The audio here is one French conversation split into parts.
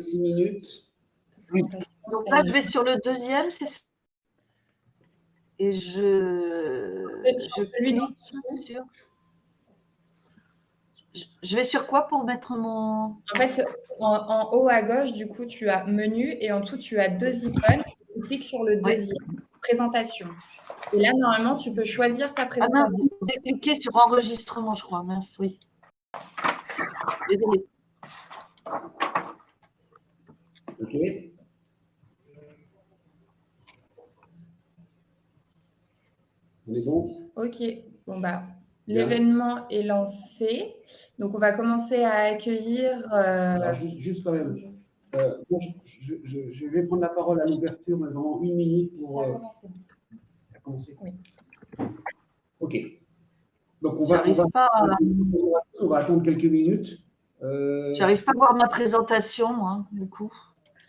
5-6 minutes. Oui. Donc là, je vais sur le deuxième, c'est ça. Et je clique sur... Je vais sur quoi pour mettre mon... En fait, en haut à gauche, du coup, tu as menu et en dessous, tu as 2 icônes. Tu cliques sur le deuxième, présentation. Et là, normalement, tu peux choisir ta présentation. Ah mince, j'ai cliqué sur enregistrement, je crois. Mince, oui. Désolée. OK. On est bon? OK. Bon, bah, l'événement est lancé. Donc, on va commencer à accueillir... Alors, juste quand même. Bon, je vais prendre la parole à l'ouverture, mais vraiment 1 minute pour... Ça a commencé. Ça a commencé? Oui. OK. Donc, on va attendre quelques minutes. J'arrive pas à voir ma présentation, hein, du coup.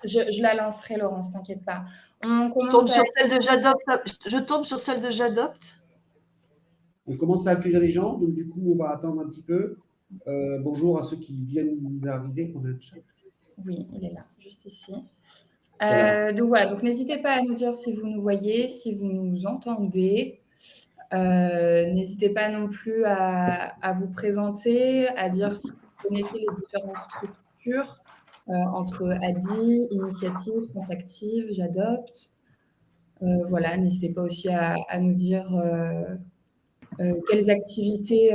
Je la lancerai, Laurence, t'inquiète pas. Je tombe sur celle de J'adopte. Je tombe sur celle de J'adopte. On commence à accueillir les gens, donc du coup, on va attendre un petit peu. Bonjour à ceux qui viennent d'arriver. On a un chat. Oui, il est là, juste ici. Voilà. Donc voilà, donc n'hésitez pas à nous dire si vous nous voyez, si vous nous entendez. N'hésitez pas non plus à vous présenter, à dire si vous connaissez les différentes structures entre ADI, Initiative, France Active, J'adopte. Voilà, n'hésitez pas aussi à nous dire quelles activités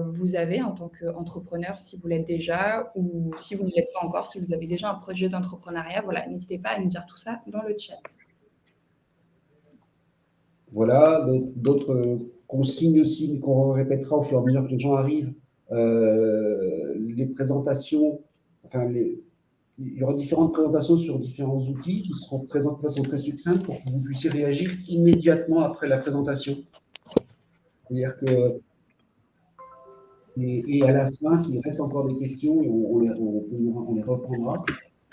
vous avez en tant qu'entrepreneur, si vous l'êtes déjà, ou si vous ne l'êtes pas encore, si vous avez déjà un projet d'entrepreneuriat. Voilà, n'hésitez pas à nous dire tout ça dans le chat. Voilà, d'autres consignes aussi, mais qu'on répétera au fur et à mesure que les gens arrivent. Les présentations, enfin, il y aura différentes présentations sur différents outils qui seront présentés de façon très succincte pour que vous puissiez réagir immédiatement après la présentation. C'est-à-dire que, et à la fin, s'il reste encore des questions, on les reprendra.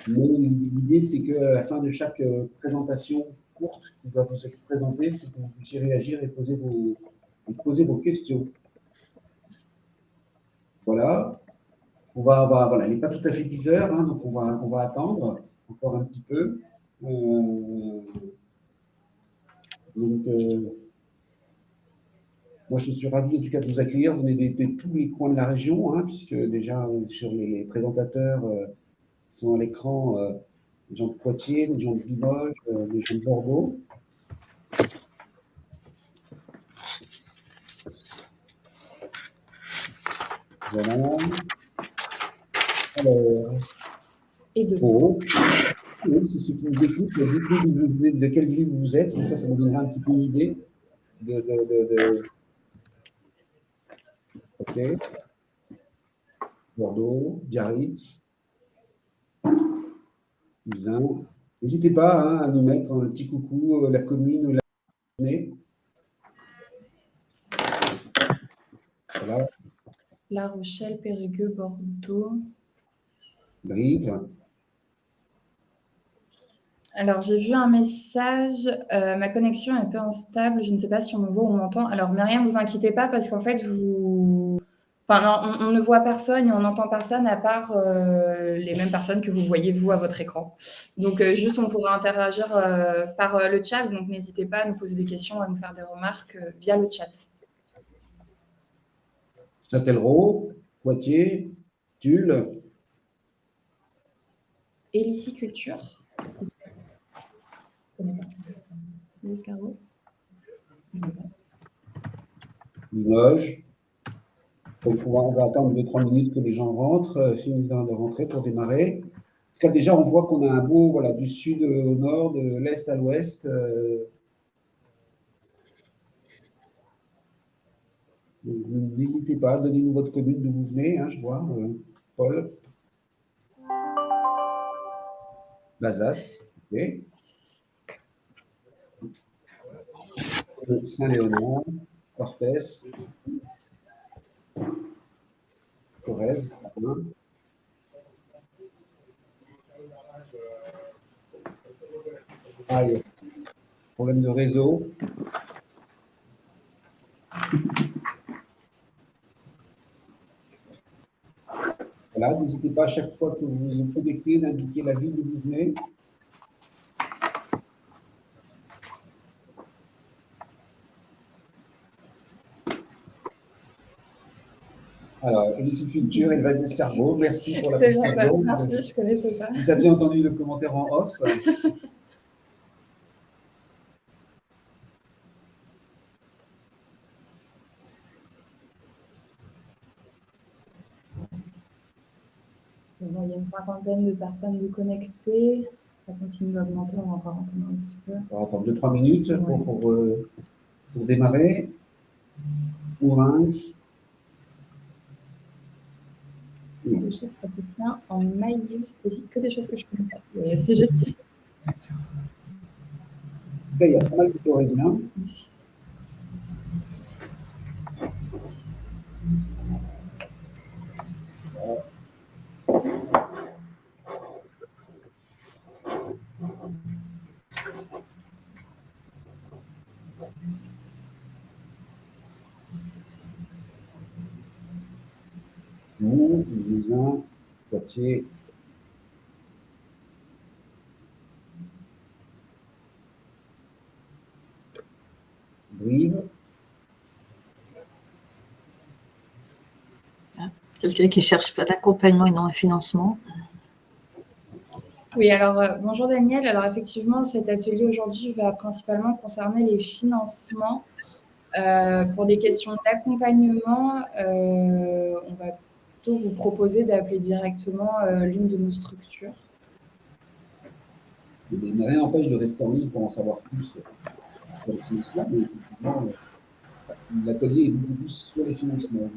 Mais l'idée, c'est qu'à la fin de chaque présentation courte qui va vous être présentée, c'est que vous puissiez réagir et poser vos questions. Voilà. Voilà, il n'est pas tout à fait 10 heures, hein, donc on va attendre encore un petit peu. Moi, je suis ravi en tout cas de vous accueillir. Vous venez de tous les coins de la région, hein, puisque déjà sur les présentateurs qui sont à l'écran, des gens de Poitiers, des gens de Limoges, des gens de Bordeaux. Voilà. Alors, et de Pau. Oui, c'est ceux qui nous écoutent. Dites-nous de quelle ville vous êtes, comme ça nous donnera un petit peu une idée OK. Bordeaux, Biarritz, Usain. N'hésitez pas hein, à nous mettre un petit coucou, la commune, la journée. Voilà. La Rochelle, Périgueux, Bordeaux. Brive. Alors, j'ai vu un message. Ma connexion est un peu instable. Je ne sais pas si on me voit ou on m'entend. Alors, Myriam, ne vous inquiétez pas parce qu'en fait, Enfin, non, on ne voit personne et on n'entend personne à part les mêmes personnes que vous voyez, vous, à votre écran. Donc, juste, on pourra interagir par le chat. Donc, n'hésitez pas à nous poser des questions, à nous faire des remarques via le chat. Châtellerault, Poitiers, Tulle. Héliciculture. Qu'est-ce que c'est ? Je ne connais pas. Les escargots ? Limoges. Donc, on va attendre 2-3 minutes que les gens rentrent, finissent de rentrer pour démarrer. En tout cas, déjà, on voit qu'on a un beau, voilà, du sud au nord, de l'est à l'ouest. N'hésitez pas, donnez-nous votre commune d'où vous venez, hein, je vois. Paul. Bazas. OK. Saint-Léonard. Cortès. Corrèze, ça va. Aïe. Problème de réseau. Voilà, Voilà, n'hésitez pas à chaque fois que vous vous connectez d'indiquer la ville d'où vous venez. Alors, Éliciculture, élevage d'escargots, merci pour la précision. Merci, je connaissais pas. Vous avez entendu le commentaire en off. Bon, il y a une cinquantaine de personnes de connectées. Ça continue d'augmenter, on va encore attendre un petit peu. On va attendre 2-3 minutes pour démarrer. Ourinx. Le chef praticien en maïeusthésie, que des choses que je connais pas. C'est génial. Là, il y a pas mal de taurésiens. Nous, Limousin, Poitiers. Brive. Quelqu'un qui cherche pas d'accompagnement et non un financement. Oui, alors bonjour Daniel. Alors effectivement, cet atelier aujourd'hui va principalement concerner les financements. Pour des questions d'accompagnement, on va plutôt vous proposer d'appeler directement l'une de nos structures. Mais rien n'empêche de rester en ligne pour en savoir plus sur le financement, mais effectivement, l'atelier est beaucoup plus sur les financements.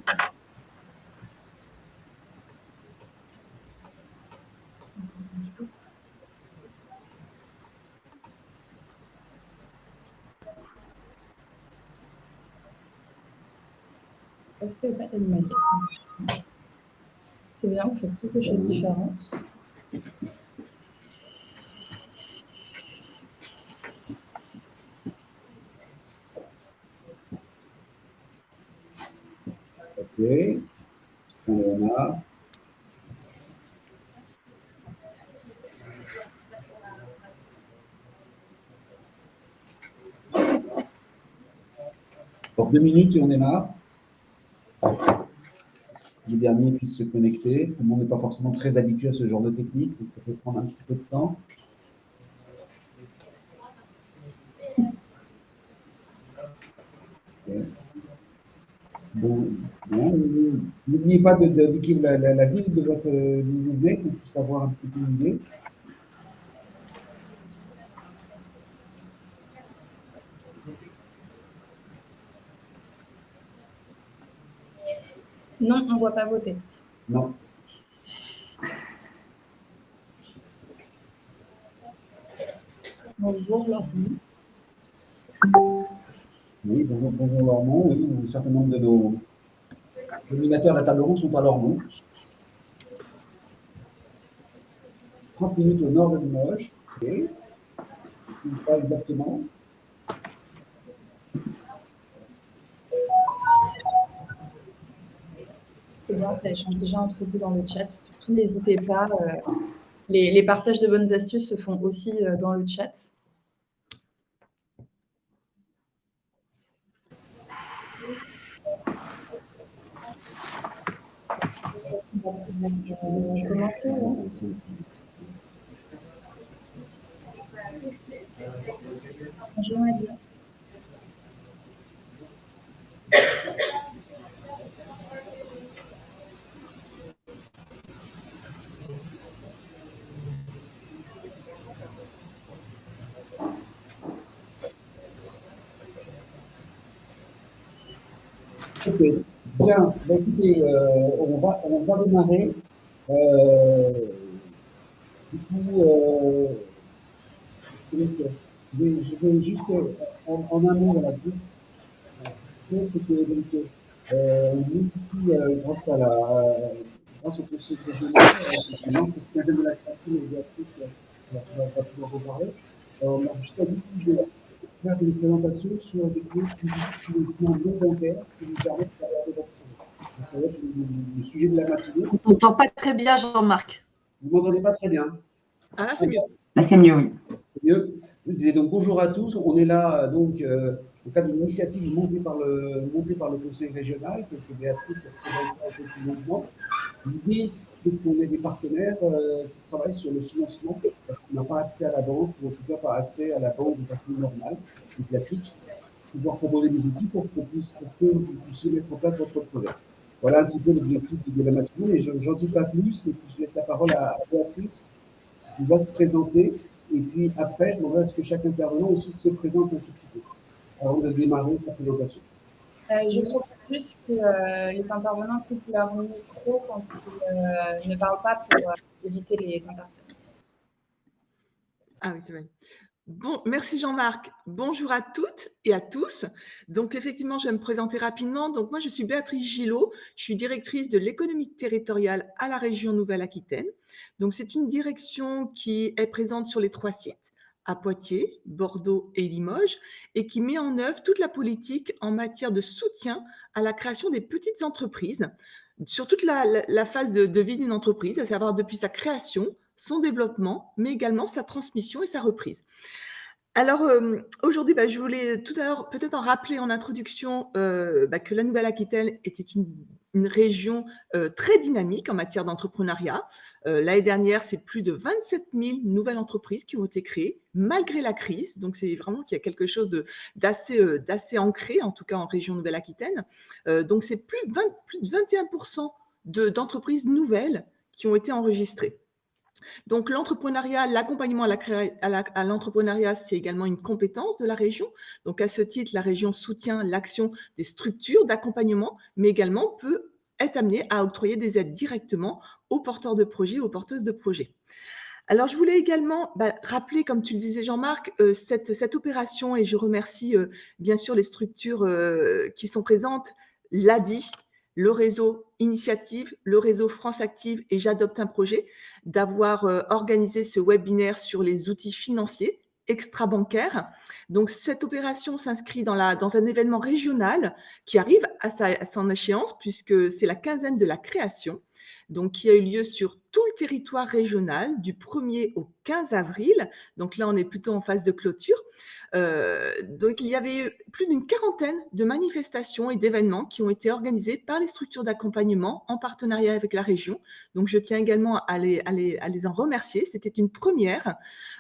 C'est bien, vous faites plus de choses différentes. Ok, Saint-Léonard. Pour 2 minutes et on démarre. Les derniers puissent se connecter. Tout le monde n'est pas forcément très habitué à ce genre de technique, donc ça peut prendre un petit peu de temps. Okay. Bon, n'oubliez pas d'indiquer la ville de votre d'où vous venez pour savoir un petit peu l'idée. Non, on ne voit pas vos têtes. Non. Bonjour Laurent. Oui, bonjour Lormont. Oui, un certain nombre de nos animateurs de la table ronde sont à Lormont. 30 minutes au nord de Limoges. Okay. Une fois exactement. C'est bien, ça échange déjà entre vous dans le chat. Surtout, n'hésitez pas. Les partages de bonnes astuces se font aussi dans le chat. On va commencer. Bonjour Nadia. Ok, bien. Écoutez, on va démarrer. Du coup, je vais juste en un mot, voilà, c'est que on est ici grâce au conseil régional, cette quinzaine de la création, les directrices va pouvoir vous parler. On a choisi de faire une présentation sur des dispositifs de financement non bancaires qui nous permettent d'aborder votre projet. Donc, ça va être le sujet de la matinée. On t'entend pas très bien, Jean-Marc. Vous ne m'entendez pas très bien? Ah là, c'est mieux. Là, c'est mieux, oui. C'est mieux. Je disais donc bonjour à tous. On est là donc au cadre d'une initiative montée par le Conseil régional que Béatrice représentera un peu plus longuement. L'idée, c'est qu'on ait des partenaires qui travaillent sur le financement, parce qu'on n'a pas accès à la banque, ou en tout cas pas accès à la banque de façon normale, ou classique, pouvoir proposer des outils pour que vous puissiez mettre en place votre projet. Voilà un petit peu l'objectif de la matinée, et je n'en dis pas plus, et puis je laisse la parole à Béatrice, qui va se présenter, et puis après, je demanderai à ce que chaque intervenant aussi se présente un tout petit peu, avant de démarrer sa présentation. Je propose juste que les intervenants coupent leur micro quand ils ne parlent pas pour éviter les interférences. Ah oui, c'est vrai. Bon, merci Jean-Marc. Bonjour à toutes et à tous. Donc, effectivement, je vais me présenter rapidement. Donc, moi, je suis Béatrice Gillot. Je suis directrice de l'économie territoriale à la région Nouvelle-Aquitaine. Donc, c'est une direction qui est présente sur les 3 sites, à Poitiers, Bordeaux et Limoges, et qui met en œuvre toute la politique en matière de soutien à la création des petites entreprises, sur toute la phase de vie d'une entreprise, à savoir depuis sa création, son développement, mais également sa transmission et sa reprise. Alors, aujourd'hui, je voulais tout à l'heure peut-être en rappeler en introduction que la Nouvelle-Aquitaine était une région très dynamique en matière d'entrepreneuriat. L'année dernière, c'est plus de 27 000 nouvelles entreprises qui ont été créées, malgré la crise. Donc, c'est vraiment qu'il y a quelque chose d'assez ancré, en tout cas en région Nouvelle-Aquitaine. Donc, c'est plus de 21% d'entreprises nouvelles qui ont été enregistrées. Donc, l'entrepreneuriat, l'accompagnement à l'entrepreneuriat, c'est également une compétence de la région. Donc, à ce titre, la région soutient l'action des structures d'accompagnement, mais également peut être amenée à octroyer des aides directement aux porteurs de projets, aux porteuses de projets. Alors, je voulais également rappeler, comme tu le disais Jean-Marc, cette opération, et je remercie bien sûr les structures qui sont présentes, l'ADI, le réseau Initiative, le réseau France Active et J'adopte un projet, d'avoir organisé ce webinaire sur les outils financiers extra-bancaires. Donc, cette opération s'inscrit dans un événement régional qui arrive à son échéance, puisque c'est la quinzaine de la création, donc qui a eu lieu sur tout le territoire régional du 1er au 15 avril. Donc là, on est plutôt en phase de clôture. Donc, il y avait eu plus d'une quarantaine de manifestations et d'événements qui ont été organisés par les structures d'accompagnement en partenariat avec la région. Donc, je tiens également à les en remercier. C'était une première.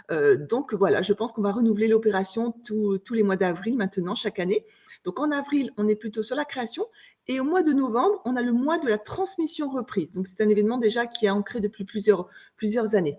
Donc, voilà, je pense qu'on va renouveler l'opération tous les mois d'avril maintenant, chaque année. Donc, en avril, on est plutôt sur la création. Et au mois de novembre, on a le mois de la transmission reprise. Donc, c'est un événement déjà qui est ancré depuis plusieurs années.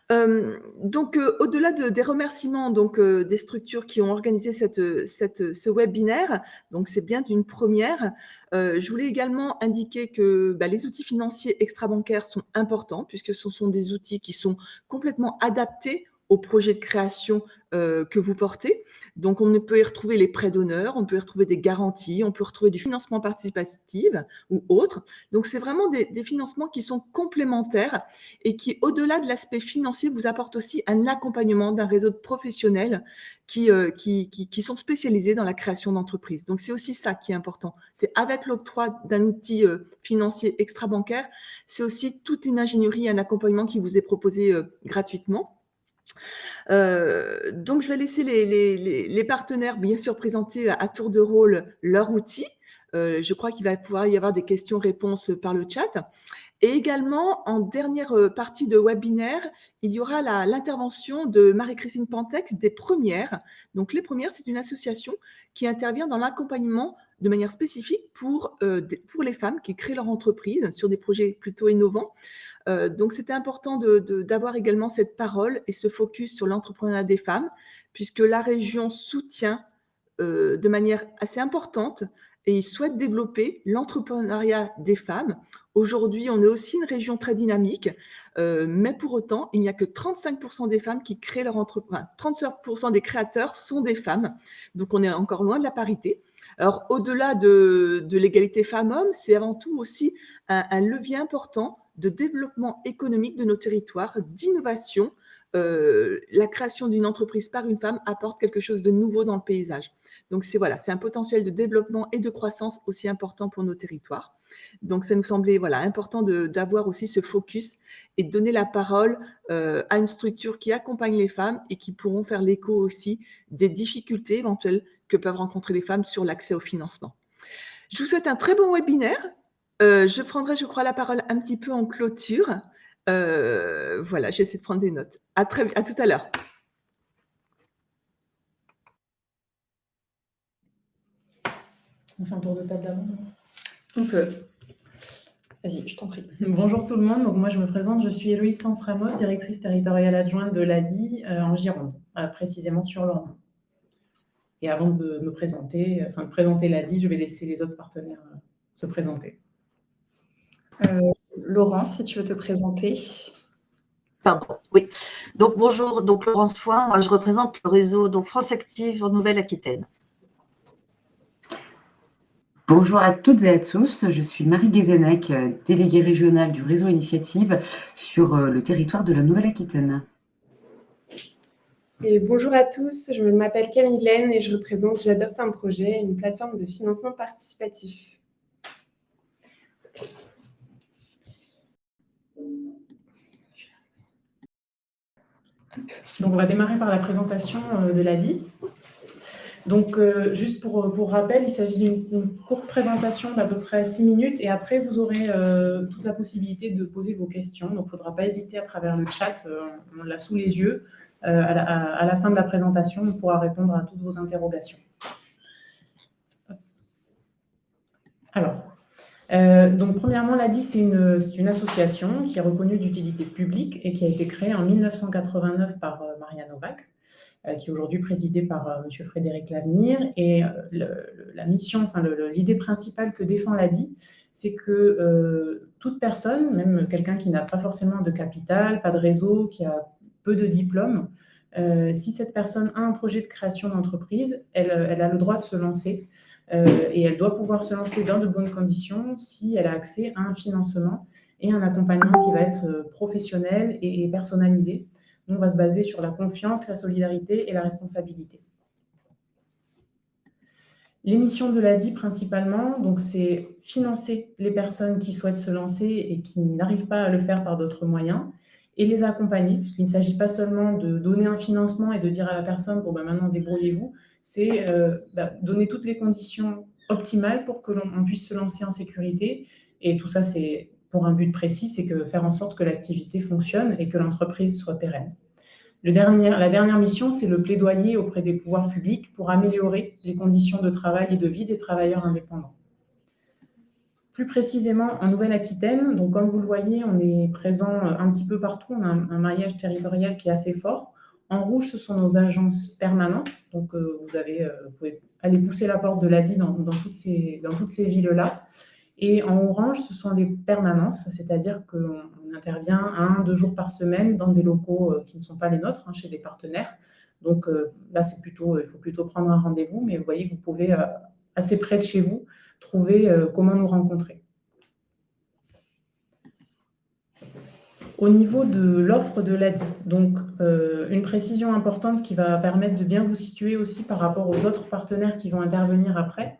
Donc, au-delà des remerciements des structures qui ont organisé ce webinaire, donc c'est bien d'une première, je voulais également indiquer que les outils financiers extra-bancaires sont importants, puisque ce sont des outils qui sont complètement adaptés au projet de création que vous portez. Donc, on peut y retrouver les prêts d'honneur, on peut y retrouver des garanties, on peut retrouver du financement participatif ou autre. Donc, c'est vraiment des financements qui sont complémentaires et qui, au-delà de l'aspect financier, vous apportent aussi un accompagnement d'un réseau de professionnels qui sont spécialisés dans la création d'entreprises. Donc, c'est aussi ça qui est important. C'est avec l'octroi d'un outil financier extra-bancaire, c'est aussi toute une ingénierie, un accompagnement qui vous est proposé gratuitement. Donc, je vais laisser les partenaires, bien sûr, présenter à tour de rôle leur outil. Je crois qu'il va pouvoir y avoir des questions-réponses par le chat. Et également, en dernière partie de webinaire, il y aura l'intervention de Marie-Christine Pantex des Premières. Donc, les Premières, c'est une association qui intervient dans l'accompagnement de manière spécifique pour les femmes qui créent leur entreprise sur des projets plutôt innovants. Donc, c'était important d'avoir également cette parole et ce focus sur l'entrepreneuriat des femmes, puisque la région soutient de manière assez importante et souhaite développer l'entrepreneuriat des femmes. Aujourd'hui, on est aussi une région très dynamique, mais pour autant, il n'y a que 35% des femmes qui créent leur entreprise. 35% des créateurs sont des femmes, donc on est encore loin de la parité. Alors, au-delà de l'égalité femmes-hommes, c'est avant tout aussi un levier important de développement économique de nos territoires, d'innovation la création d'une entreprise par une femme apporte quelque chose de nouveau dans le paysage. Donc, c'est un potentiel de développement et de croissance aussi important pour nos territoires. Donc, ça nous semblait important d'avoir aussi ce focus et de donner la parole à une structure qui accompagne les femmes et qui pourront faire l'écho aussi des difficultés éventuelles que peuvent rencontrer les femmes sur l'accès au financement. Je vous souhaite un très bon webinaire. Je prendrai, je crois, la parole un petit peu en clôture. J'essaie de prendre des notes. À tout à l'heure. On fait un tour de table d'avant. On peut. Vas-y, je t'en prie. Bonjour tout le monde. Donc moi, je me présente. Je suis Héloïse Sens-Ramos, directrice territoriale adjointe de l'ADI en Gironde, précisément sur l'Orne. Et avant de me présenter, de présenter l'ADI, je vais laisser les autres partenaires se présenter. Laurence, si tu veux te présenter. Pardon, oui. Donc bonjour, donc Laurence Foin, moi je représente le réseau France Active en Nouvelle-Aquitaine. Bonjour à toutes et à tous, je suis Marie Guézenec, déléguée régionale du réseau Initiative sur le territoire de la Nouvelle-Aquitaine. Et bonjour à tous, je m'appelle Camille Laine et je représente J'adopte un projet, une plateforme de financement participatif. Donc on va démarrer par la présentation de l'ADI. Donc, juste pour rappel, il s'agit d'une courte présentation d'à peu près 6 minutes et après, vous aurez toute la possibilité de poser vos questions. Donc, il ne faudra pas hésiter à travers le chat, on l'a sous les yeux. À la fin de la présentation, on pourra répondre à toutes vos interrogations. Alors, donc premièrement, l'ADI, c'est une association qui est reconnue d'utilité publique et qui a été créée en 1989 par Maria Novak, qui est aujourd'hui présidée par M. Frédéric Lavenir. Et la mission, l'idée principale que défend l'ADI, c'est que toute personne, même quelqu'un qui n'a pas forcément de capital, pas de réseau, qui a peu de diplômes, si cette personne a un projet de création d'entreprise, elle a le droit de se lancer et elle doit pouvoir se lancer dans de bonnes conditions si elle a accès à un financement et un accompagnement qui va être professionnel et personnalisé. On va se baser sur la confiance, la solidarité et la responsabilité. Les missions de l'ADI, principalement, c'est financer les personnes qui souhaitent se lancer et qui n'arrivent pas à le faire par d'autres moyens et les accompagner, puisqu'il ne s'agit pas seulement de donner un financement et de dire à la personne « bon, maintenant, débrouillez-vous », c'est donner toutes les conditions optimales pour que l'on puisse se lancer en sécurité. Et tout ça, c'est pour un but précis, c'est faire en sorte que l'activité fonctionne et que l'entreprise soit pérenne. La dernière mission, c'est le plaidoyer auprès des pouvoirs publics pour améliorer les conditions de travail et de vie des travailleurs indépendants. Plus précisément, en Nouvelle-Aquitaine, donc comme vous le voyez, on est présent un petit peu partout, on a un maillage territorial qui est assez fort. En rouge, ce sont nos agences permanentes, donc vous pouvez aller pousser la porte de l'ADI dans toutes ces villes-là. Et en orange, ce sont les permanences, c'est-à-dire qu'on intervient 1-2 jours par semaine dans des locaux qui ne sont pas les nôtres, chez des partenaires. Donc là, il faut plutôt prendre un rendez-vous, mais vous voyez que vous pouvez, assez près de chez vous, trouver comment nous rencontrer. Au niveau de l'offre de l'ADI, donc une précision importante qui va permettre de bien vous situer aussi par rapport aux autres partenaires qui vont intervenir après.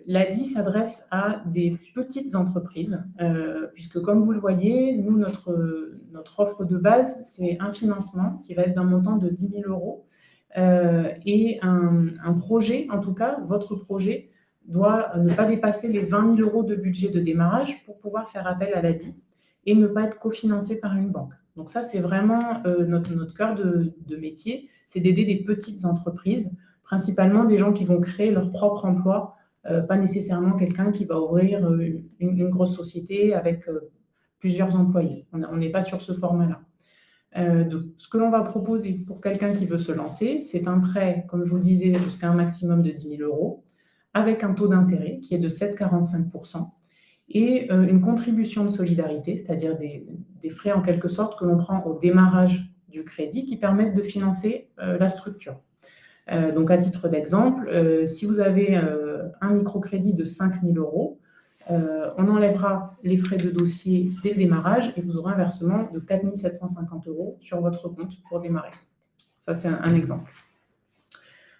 L'ADI s'adresse à des petites entreprises, puisque comme vous le voyez, nous, notre offre de base, c'est un financement qui va être d'un montant de 10 000 € et un projet, en tout cas, votre projet doit ne pas dépasser les 20 000 € de budget de démarrage pour pouvoir faire appel à l'ADI et ne pas être cofinancé par une banque. Donc ça, c'est vraiment notre cœur de métier, c'est d'aider des petites entreprises, principalement des gens qui vont créer leur propre emploi, pas nécessairement quelqu'un qui va ouvrir une grosse société avec plusieurs employés. On n'est pas sur ce format-là. Ce que l'on va proposer pour quelqu'un qui veut se lancer, c'est un prêt, comme je vous le disais, jusqu'à un maximum de 10 000 €, avec un taux d'intérêt qui est de 7,45 % et une contribution de solidarité, c'est-à-dire des frais en quelque sorte que l'on prend au démarrage du crédit qui permettent de financer la structure. Donc, à titre d'exemple, si vous avez un microcrédit de 5 000 €, On enlèvera les frais de dossier dès le démarrage et vous aurez un versement de 4 750 € sur votre compte pour démarrer. Ça, c'est un exemple.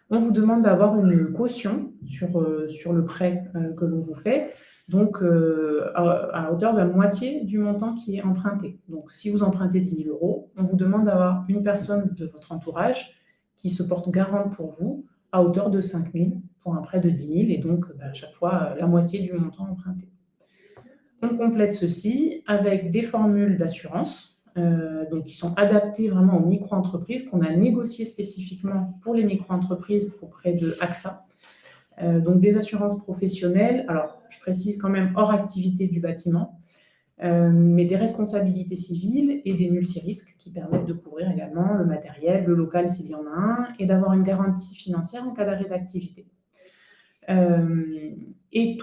On vous demande d'avoir une caution sur le prêt que l'on vous fait, donc à hauteur de la moitié du montant qui est emprunté. Donc, si vous empruntez 10 000 €, on vous demande d'avoir une personne de votre entourage qui se porte garante pour vous à hauteur de 5 000 pour un prêt de 10 000 et donc à chaque fois la moitié du montant emprunté. On complète ceci avec des formules d'assurance donc qui sont adaptées vraiment aux micro-entreprises qu'on a négociées spécifiquement pour les micro-entreprises auprès de AXA. Donc des assurances professionnelles, alors je précise quand même hors activité du bâtiment, mais des responsabilités civiles et des multirisques qui permettent de couvrir également le matériel, le local s'il y en a un, et d'avoir une garantie financière en cas d'arrêt d'activité. Et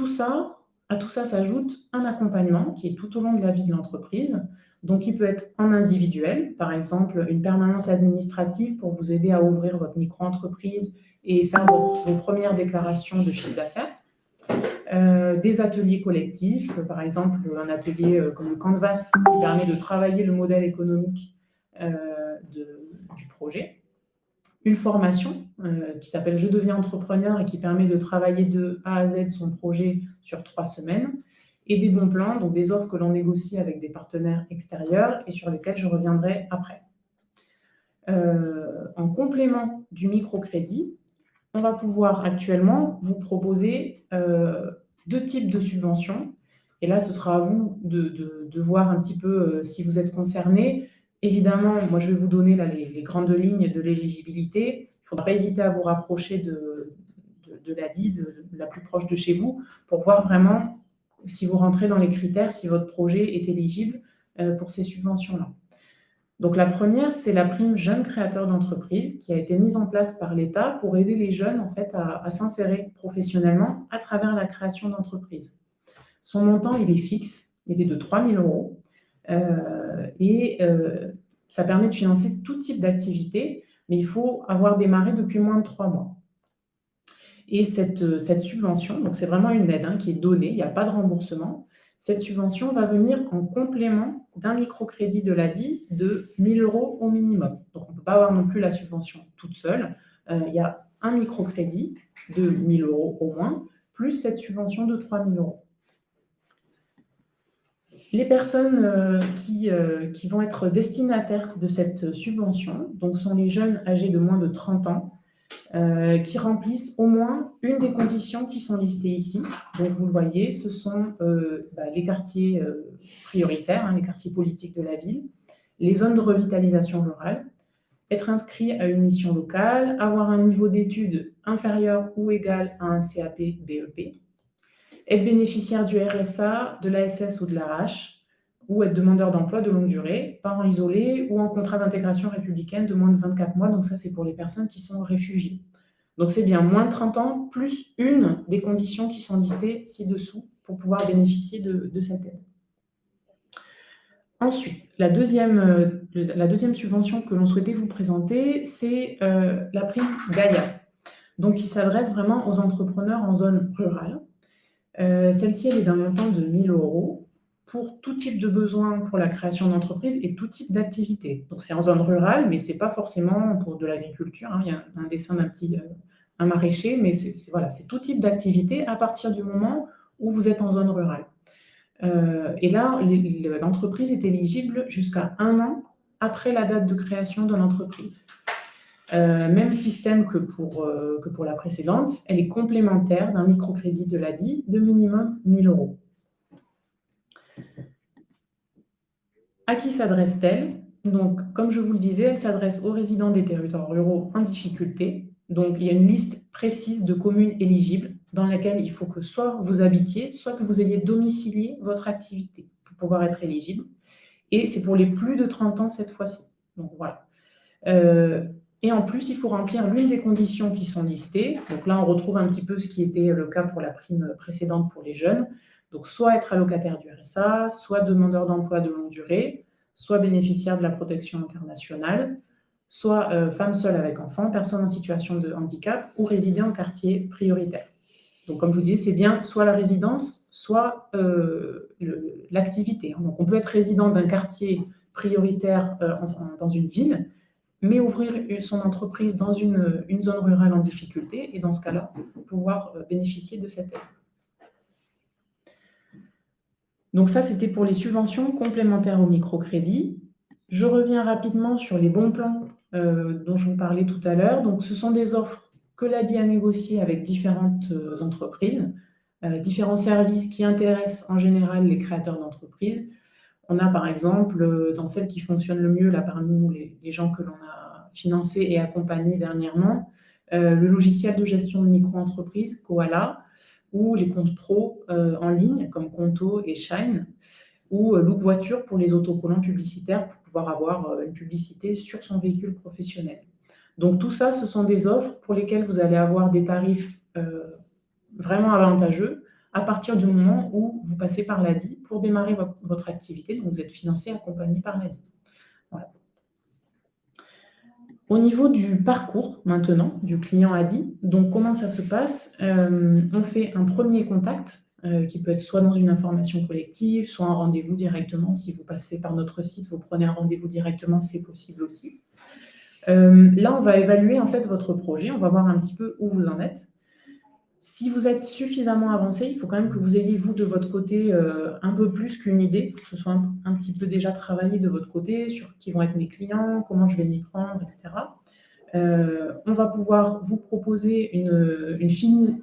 à tout ça s'ajoute un accompagnement qui est tout au long de la vie de l'entreprise, donc qui peut être en individuel, par exemple une permanence administrative pour vous aider à ouvrir votre micro-entreprise et faire vos premières déclarations de chiffre d'affaires. Des ateliers collectifs, par exemple un atelier comme le Canvas qui permet de travailler le modèle économique du projet. Une formation qui s'appelle « Je deviens entrepreneur » et qui permet de travailler de A à Z son projet sur 3 semaines. Et des bons plans, donc des offres que l'on négocie avec des partenaires extérieurs et sur lesquels je reviendrai après. En complément du microcrédit, on va pouvoir actuellement vous proposer 2 types de subventions. Et là, ce sera à vous de voir un petit peu si vous êtes concerné. Évidemment, moi, je vais vous donner là, les grandes lignes de l'éligibilité. Il ne faudra pas hésiter à vous rapprocher de l'ADI, de la plus proche de chez vous, pour voir vraiment si vous rentrez dans les critères, si votre projet est éligible pour ces subventions-là. Donc, la première, c'est la prime Jeune Créateur d'entreprise qui a été mise en place par l'État pour aider les jeunes en fait, à s'insérer professionnellement à travers la création d'entreprise. Son montant, il est fixe, il est de 3 000 €. Ça permet de financer tout type d'activité, mais il faut avoir démarré depuis moins de 3 mois. Et cette subvention, donc c'est vraiment une aide qui est donnée, il n'y a pas de remboursement. Cette subvention va venir en complément d'un microcrédit de l'ADI de 1 000 € au minimum. Donc on ne peut pas avoir non plus la subvention toute seule. Il y a un microcrédit de 1 000 € au moins, plus cette subvention de 3 000 €. Les personnes qui vont être destinataires de cette subvention donc, sont les jeunes âgés de moins de 30 ans qui remplissent au moins une des conditions qui sont listées ici. Donc, vous le voyez, ce sont les quartiers prioritaires, les quartiers politiques de la ville, les zones de revitalisation rurale, être inscrit à une mission locale, avoir un niveau d'études inférieur ou égal à un CAP BEP, être bénéficiaire du RSA, de l'ASS ou de l'AH, ou être demandeur d'emploi de longue durée, parent isolé ou en contrat d'intégration républicaine de moins de 24 mois. Donc ça, c'est pour les personnes qui sont réfugiées. Donc c'est bien moins de 30 ans, plus une des conditions qui sont listées ci-dessous pour pouvoir bénéficier de cette aide. Ensuite, la deuxième subvention que l'on souhaitait vous présenter, c'est la prime Gaïa, donc qui s'adresse vraiment aux entrepreneurs en zone rurale. Celle-ci, elle est d'un montant de 1 000 € pour tout type de besoin pour la création d'entreprise et tout type d'activité. Donc, c'est en zone rurale, mais ce n'est pas forcément pour de l'agriculture. Il y a un dessin un maraîcher, mais c'est tout type d'activité à partir du moment où vous êtes en zone rurale. Et là, l'entreprise est éligible jusqu'à 1 an après la date de création de l'entreprise. Même système que pour la précédente, elle est complémentaire d'un microcrédit de l'ADI de minimum 1 000 €. À qui s'adresse-t-elle? Donc, comme je vous le disais, elle s'adresse aux résidents des territoires ruraux en difficulté. Donc, il y a une liste précise de communes éligibles dans laquelle il faut que soit vous habitiez, soit que vous ayez domicilié votre activité pour pouvoir être éligible. Et c'est pour les plus de 30 ans cette fois-ci. Donc, voilà. Et en plus, il faut remplir l'une des conditions qui sont listées. Donc là, on retrouve un petit peu ce qui était le cas pour la prime précédente pour les jeunes. Donc, soit être allocataire du RSA, soit demandeur d'emploi de longue durée, soit bénéficiaire de la protection internationale, soit femme seule avec enfant, personne en situation de handicap ou résider en quartier prioritaire. Donc, comme je vous disais, c'est bien soit la résidence, soit l'activité. Donc, on peut être résident d'un quartier prioritaire dans une ville, mais ouvrir son entreprise dans une zone rurale en difficulté et dans ce cas-là, pouvoir bénéficier de cette aide. Donc ça, c'était pour les subventions complémentaires au microcrédit. Je reviens rapidement sur les bons plans dont je vous parlais tout à l'heure. Donc, ce sont des offres que l'ADI a négociées avec différentes entreprises, différents services qui intéressent en général les créateurs d'entreprises. On a par exemple, dans celles qui fonctionnent le mieux, là parmi nous, les gens que l'on a financés et accompagnés dernièrement, le logiciel de gestion de micro-entreprises, Koala, ou les comptes pro en ligne, comme Conto et Shine, ou Look Voiture pour les autocollants publicitaires, pour pouvoir avoir une publicité sur son véhicule professionnel. Donc tout ça, ce sont des offres pour lesquelles vous allez avoir des tarifs vraiment avantageux, à partir du moment où vous passez par l'ADI pour démarrer votre activité. Donc, vous êtes financé, accompagné par l'ADI. Voilà. Au niveau du parcours, maintenant, du client ADI, donc comment ça se passe? On fait un premier contact qui peut être soit dans une information collective, soit un rendez-vous directement. Si vous passez par notre site, vous prenez un rendez-vous directement, c'est possible aussi. Là, on va évaluer en fait votre projet. On va voir un petit peu où vous en êtes. Si vous êtes suffisamment avancé, il faut quand même que vous ayez, vous, de votre côté, un peu plus qu'une idée, que ce soit un petit peu déjà travaillé de votre côté sur qui vont être mes clients, comment je vais m'y prendre, etc. On va pouvoir vous proposer une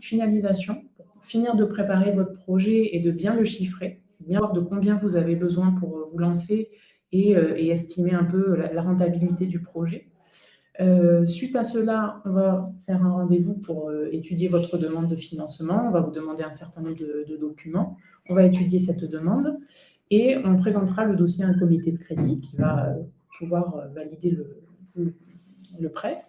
finalisation pour finir de préparer votre projet et de bien le chiffrer, bien voir de combien vous avez besoin pour vous lancer et estimer un peu la rentabilité du projet. Suite à cela, on va faire un rendez-vous pour étudier votre demande de financement. On va vous demander un certain nombre de documents. On va étudier cette demande et on présentera le dossier à un comité de crédit qui va pouvoir valider le prêt.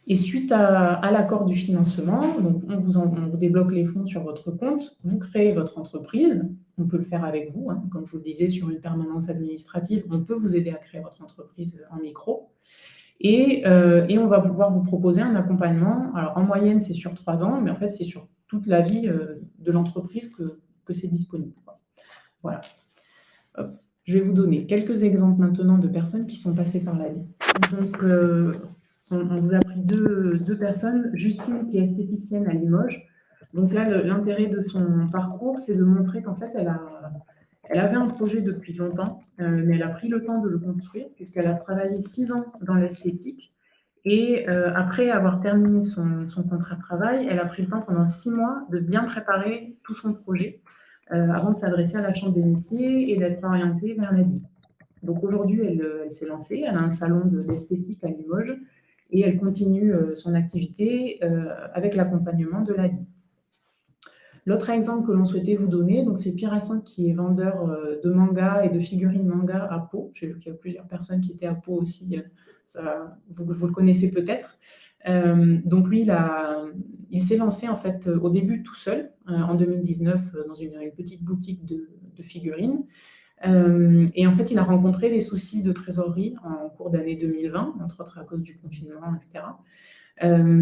Et suite à l'accord du financement, donc on vous débloque les fonds sur votre compte, vous créez votre entreprise. On peut le faire avec vous. Comme je vous le disais, sur une permanence administrative, on peut vous aider à créer votre entreprise en micro. Et on va pouvoir vous proposer un accompagnement. Alors, en moyenne, c'est sur 3 ans, mais en fait, c'est sur toute la vie de l'entreprise que c'est disponible. Voilà. Hop. Je vais vous donner quelques exemples maintenant de personnes qui sont passées par l'ADI. Donc, on vous a pris deux personnes. Justine, qui est esthéticienne à Limoges. Donc là, l'intérêt de son parcours, c'est de montrer qu'en fait, elle avait un projet depuis longtemps, mais elle a pris le temps de le construire puisqu'elle a travaillé 6 ans dans l'esthétique. Et après avoir terminé son contrat de travail, elle a pris le temps pendant 6 mois de bien préparer tout son projet avant de s'adresser à la Chambre des métiers et d'être orientée vers l'ADI. Donc aujourd'hui, elle s'est lancée. Elle a un salon d'esthétique à Limoges et elle continue son activité avec l'accompagnement de l'ADI. L'autre exemple que l'on souhaitait vous donner, c'est Pierre Hassan qui est vendeur de manga et de figurines manga à Pau. J'ai vu qu'il y a plusieurs personnes qui étaient à Pau aussi, vous le connaissez peut-être. Donc lui, il s'est lancé en fait au début tout seul, en 2019, dans une petite boutique de figurines. Et en fait, il a rencontré des soucis de trésorerie en cours d'année 2020, entre autres à cause du confinement, etc.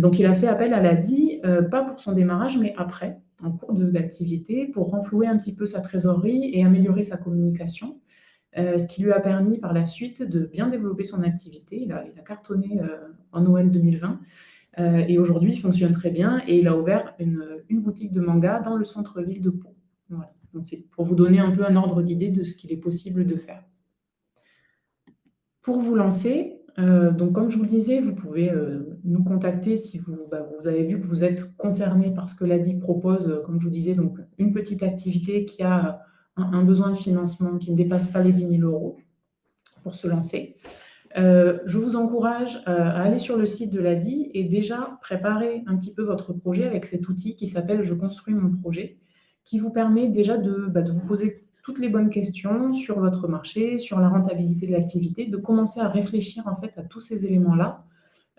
Donc il a fait appel à l'ADI, pas pour son démarrage, mais après, en cours d'activité, pour renflouer un petit peu sa trésorerie et améliorer sa communication, ce qui lui a permis par la suite de bien développer son activité. Il a cartonné en Noël 2020 et aujourd'hui, il fonctionne très bien et il a ouvert une boutique de manga dans le centre-ville de Pau. Voilà. Donc c'est pour vous donner un peu un ordre d'idée de ce qu'il est possible de faire. Pour vous lancer, donc comme je vous le disais, vous pouvez nous contacter si vous avez vu que vous êtes concerné par ce que l'ADI propose, comme je vous disais, donc une petite activité qui a un besoin de financement qui ne dépasse pas les 10 000 € pour se lancer. Je vous encourage à aller sur le site de l'ADI et déjà préparer un petit peu votre projet avec cet outil qui s'appelle « Je construis mon projet », qui vous permet déjà de vous poser toutes les bonnes questions sur votre marché, sur la rentabilité de l'activité, de commencer à réfléchir en fait à tous ces éléments-là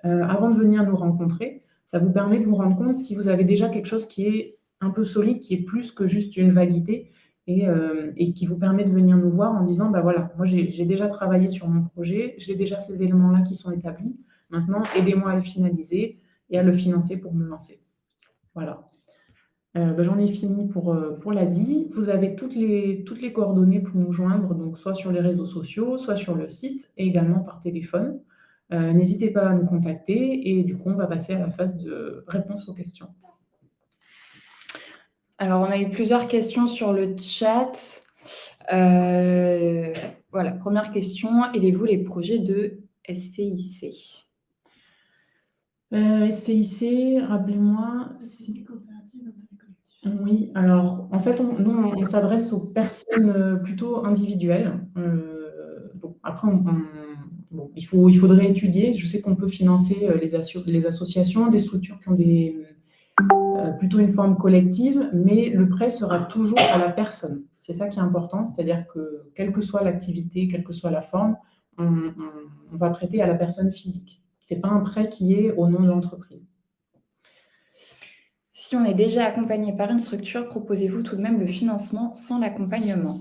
avant de venir nous rencontrer. Ça vous permet de vous rendre compte si vous avez déjà quelque chose qui est un peu solide, qui est plus que juste une vaguité et qui vous permet de venir nous voir en disant voilà, moi j'ai déjà travaillé sur mon projet, j'ai déjà ces éléments-là qui sont établis, maintenant aidez-moi à le finaliser et à le financer pour me lancer. Voilà. J'en ai fini pour l'ADI. Vous avez toutes les coordonnées pour nous joindre, donc soit sur les réseaux sociaux, soit sur le site et également par téléphone. N'hésitez pas à nous contacter et du coup, on va passer à la phase de réponse aux questions. Alors, on a eu plusieurs questions sur le chat. Voilà, première question, aidez-vous les projets de SCIC? SCIC, rappelez-moi. Oui, alors en fait, nous, on s'adresse aux personnes plutôt individuelles. Bon, après, bon, il faudrait étudier. Je sais qu'on peut financer les associations, des structures qui ont plutôt une forme collective, mais le prêt sera toujours à la personne. C'est ça qui est important, c'est-à-dire que quelle que soit l'activité, quelle que soit la forme, on va prêter à la personne physique. Ce n'est pas un prêt qui est au nom de l'entreprise. Si on est déjà accompagné par une structure, proposez-vous tout de même le financement sans l'accompagnement?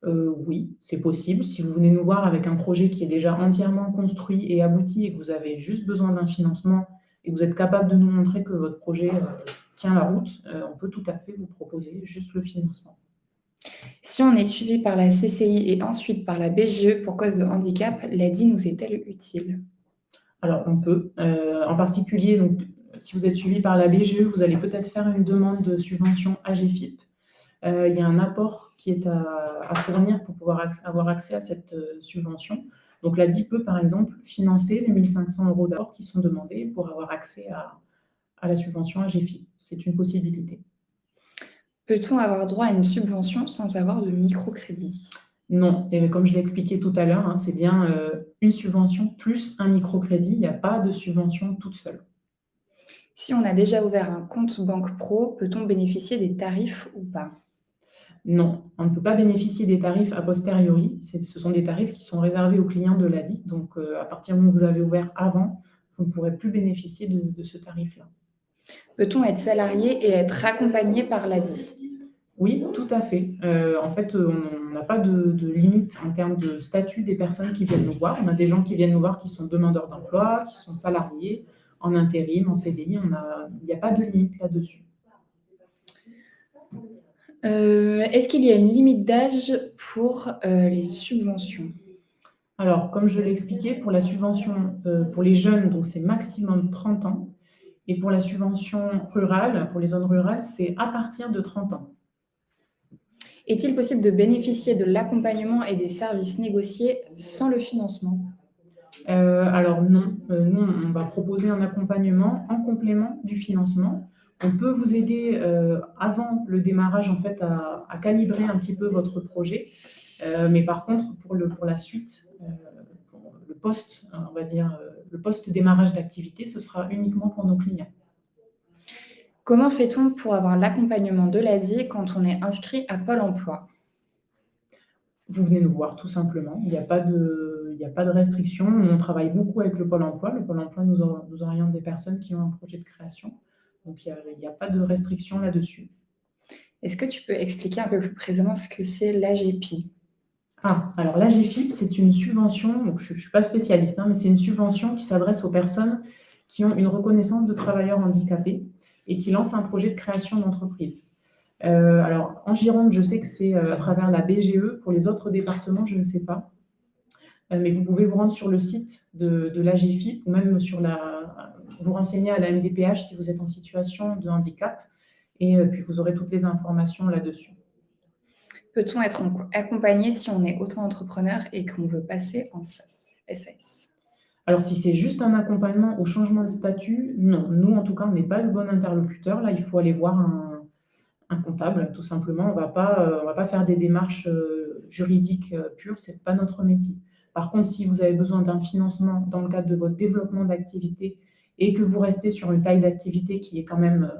Oui, c'est possible. Si vous venez nous voir avec un projet qui est déjà entièrement construit et abouti et que vous avez juste besoin d'un financement et que vous êtes capable de nous montrer que votre projet tient la route, on peut tout à fait vous proposer juste le financement. Si on est suivi par la CCI et ensuite par la BGE pour cause de handicap, l'ADI nous est-elle utile? Alors, on peut. En particulier, donc, si vous êtes suivi par la BGE, vous allez peut-être faire une demande de subvention AGFIP. Il y a un apport qui est à fournir pour pouvoir avoir accès à cette subvention. Donc, l'ADI peut, par exemple, financer les 1 500 € d'apport qui sont demandés pour avoir accès à la subvention AGFIP. C'est une possibilité. Peut-on avoir droit à une subvention sans avoir de microcrédit? Non, et comme je l'ai expliqué tout à l'heure, c'est bien une subvention plus un microcrédit. Il n'y a pas de subvention toute seule. Si on a déjà ouvert un compte banque pro, peut-on bénéficier des tarifs ou pas? Non, on ne peut pas bénéficier des tarifs a posteriori. Ce sont des tarifs qui sont réservés aux clients de l'ADI. Donc, à partir du moment où vous avez ouvert avant, vous ne pourrez plus bénéficier de ce tarif-là. Peut-on être salarié et être accompagné par l'ADI? Oui, tout à fait. En fait, on n'a pas de limite en termes de statut des personnes qui viennent nous voir. On a des gens qui viennent nous voir qui sont demandeurs d'emploi, qui sont salariés, en intérim, en CDI. Il n'y a pas de limite là-dessus. Est-ce qu'il y a une limite d'âge pour les subventions? Alors, comme je l'ai expliqué, pour la subvention pour les jeunes, donc c'est maximum 30 ans. Et pour la subvention rurale, pour les zones rurales, c'est à partir de 30 ans. Est-il possible de bénéficier de l'accompagnement et des services négociés sans le financement? Alors non, nous, on va proposer un accompagnement en complément du financement. On peut vous aider avant le démarrage en fait, à calibrer un petit peu votre projet. Mais par contre, pour la suite, pour le post, on va dire, le post-démarrage d'activité, ce sera uniquement pour nos clients. Comment fait-on pour avoir l'accompagnement de l'ADI quand on est inscrit à Pôle emploi? Vous venez nous voir tout simplement. Il n'y a pas de restriction. On travaille beaucoup avec le Pôle emploi. Le Pôle emploi nous oriente des personnes qui ont un projet de création. Donc, il n'y a pas de restriction là-dessus. Est-ce que tu peux expliquer un peu plus précisément ce que c'est l'AGPI? Alors l'AGFIP, c'est une subvention, donc je ne suis pas spécialiste, mais c'est une subvention qui s'adresse aux personnes qui ont une reconnaissance de travailleurs handicapés et qui lancent un projet de création d'entreprise. Alors, en Gironde, je sais que c'est à travers la BGE. Pour les autres départements, je ne sais pas. Mais vous pouvez vous rendre sur le site de l'AGFIP ou même vous renseigner à la MDPH si vous êtes en situation de handicap. Et puis, vous aurez toutes les informations là-dessus. Peut-on être accompagné si on est auto-entrepreneur et qu'on veut passer en SAS? Alors, si c'est juste un accompagnement au changement de statut, non. Nous, en tout cas, on n'est pas le bon interlocuteur. Là, il faut aller voir un comptable, tout simplement. On ne va pas faire des démarches juridiques pures. Ce n'est pas notre métier. Par contre, si vous avez besoin d'un financement dans le cadre de votre développement d'activité et que vous restez sur une taille d'activité qui est quand même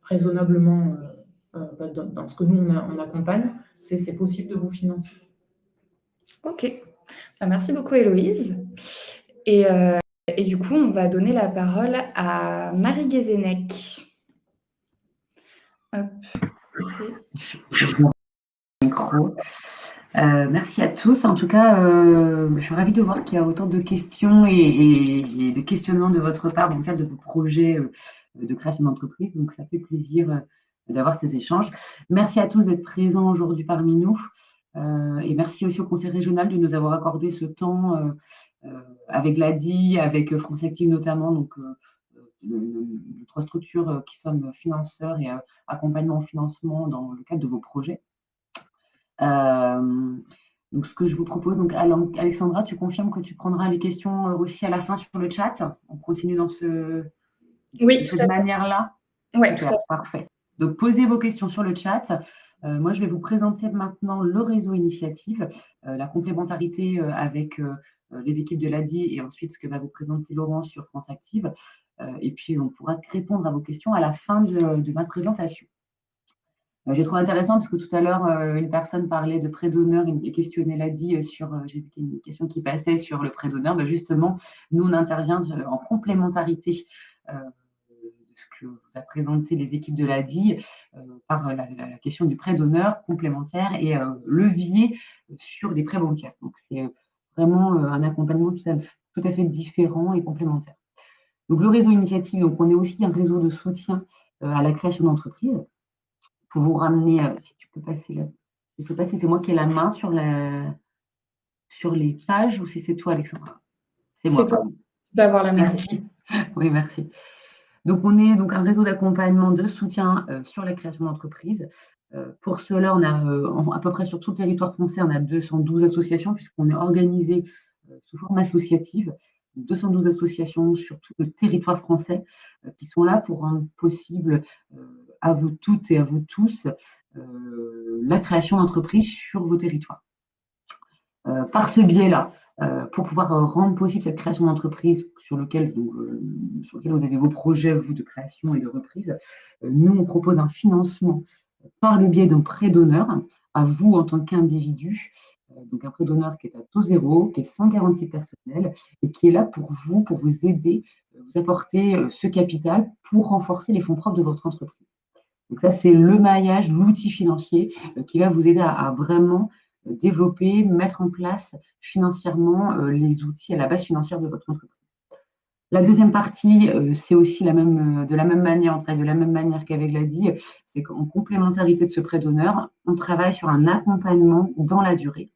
raisonnablement dans ce que nous, on accompagne, c'est possible de vous financer. Ok. Merci beaucoup, Héloïse. Et du coup, on va donner la parole à Marie Guézenec. Hop. Micro. Merci à tous. En tout cas, je suis ravie de voir qu'il y a autant de questions et de questionnements de votre part dans le cadre de vos projets de création d'entreprise. Donc, ça fait plaisir d'avoir ces échanges. Merci à tous d'être présents aujourd'hui parmi nous. Et merci aussi au Conseil régional de nous avoir accordé ce temps avec l'ADI, avec France Active notamment, donc les 3 structures qui sommes financeurs et accompagnement en financement dans le cadre de vos projets. Donc, ce que je vous propose, donc Alexandra, tu confirmes que tu prendras les questions aussi à la fin sur le chat? On continue dans cette manière-là? Oui, tout à fait. Parfait. Donc, posez vos questions sur le chat. Moi, je vais vous présenter maintenant le réseau initiative, la complémentarité avec les équipes de l'ADI et ensuite ce que va vous présenter Laurent sur France Active. Et puis, on pourra répondre à vos questions à la fin de ma présentation. J'ai trouvé intéressant parce que tout à l'heure, une personne parlait de prêt d'honneur et questionnait l'ADI sur, j'ai vu qu'il y a une question qui passait sur le prêt d'honneur. Justement, nous, on intervient en complémentarité de ce que vous a présenté les équipes de l'ADI par la question du prêt d'honneur complémentaire et levier sur des prêts bancaires. Donc, c'est vraiment un accompagnement tout à fait différent et complémentaire. Donc, le réseau initiative, donc, on est aussi un réseau de soutien à la création d'entreprises. Pour vous ramener, si tu peux passer là. Je ne sais pas si c'est moi qui ai la main sur les pages ou si c'est toi, Alexandra. C'est moi. Tu peux avoir la main. Merci. Oui, merci. Donc, on est donc un réseau d'accompagnement de soutien sur la création d'entreprise. Pour cela, on a à peu près sur tout le territoire français, on a 212 associations puisqu'on est organisé sous forme associative. 212 associations sur tout le territoire français qui sont là pour rendre possible à vous toutes et à vous tous la création d'entreprises sur vos territoires. Par ce biais-là, pour pouvoir rendre possible cette création d'entreprise sur lequel vous avez vos projets, vous, de création et de reprise, nous, on propose un financement par le biais d'un prêt d'honneur à vous en tant qu'individu. Donc, un prêt d'honneur qui est à taux zéro, qui est sans garantie personnelle et qui est là pour vous aider, vous apporter ce capital pour renforcer les fonds propres de votre entreprise. Donc, ça, c'est le maillage, l'outil financier qui va vous aider à vraiment développer, mettre en place financièrement les outils à la base financière de votre entreprise. La deuxième partie, c'est aussi de la même manière qu'avec l'ADI, c'est qu'en complémentarité de ce prêt d'honneur, on travaille sur un accompagnement dans la durée.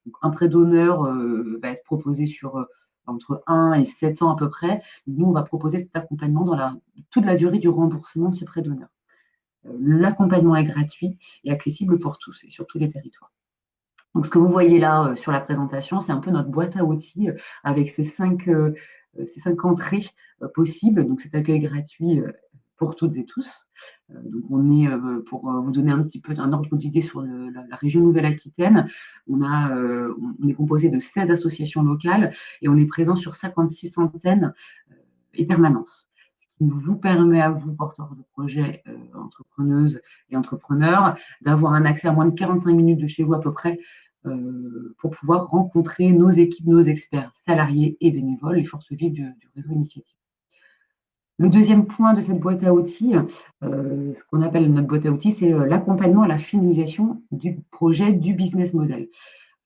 Donc, un prêt d'honneur va être proposé sur entre 1 et 7 ans à peu près. Nous, on va proposer cet accompagnement dans toute la durée du remboursement de ce prêt d'honneur. L'accompagnement est gratuit et accessible pour tous et sur tous les territoires. Donc, ce que vous voyez là sur la présentation, c'est un peu notre boîte à outils avec ces 5 entrées possibles. Donc, cet accueil gratuit pour toutes et tous. Donc, on est, pour vous donner un petit peu un ordre d'idée sur la région Nouvelle-Aquitaine, on est composé de 16 associations locales et on est présent sur 56 antennes et permanences. Ce qui vous permet à vous, porteurs de projets, entrepreneuses et entrepreneurs, d'avoir un accès à moins de 45 minutes de chez vous à peu près pour pouvoir rencontrer nos équipes, nos experts, salariés et bénévoles, les forces vives du réseau initiative. Le deuxième point de cette boîte à outils, ce qu'on appelle notre boîte à outils, c'est l'accompagnement à la finalisation du projet, du business model.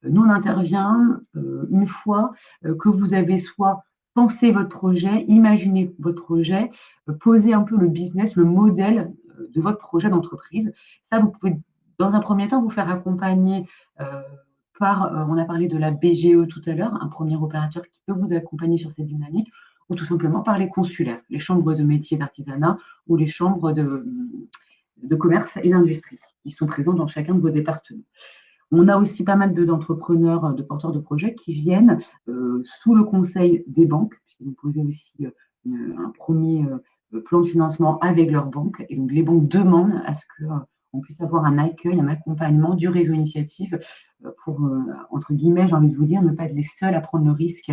Nous, on intervient une fois que vous avez soit pensé votre projet, imaginé votre projet, posé un peu le business, le modèle de votre projet d'entreprise. Ça, vous pouvez, dans un premier temps, vous faire accompagner on a parlé de la BGE tout à l'heure, un premier opérateur qui peut vous accompagner sur cette dynamique, ou tout simplement par les consulaires, les chambres de métiers d'artisanat ou les chambres de commerce et d'industrie qui sont présents dans chacun de vos départements. On a aussi pas mal d'entrepreneurs, de porteurs de projets qui viennent sous le conseil des banques, puisqu'ils ont posé aussi un premier plan de financement avec leurs banques. Et donc, les banques demandent à ce qu'on puisse avoir un accueil, un accompagnement du réseau initiative pour, entre guillemets, j'ai envie de vous dire, ne pas être les seuls à prendre le risque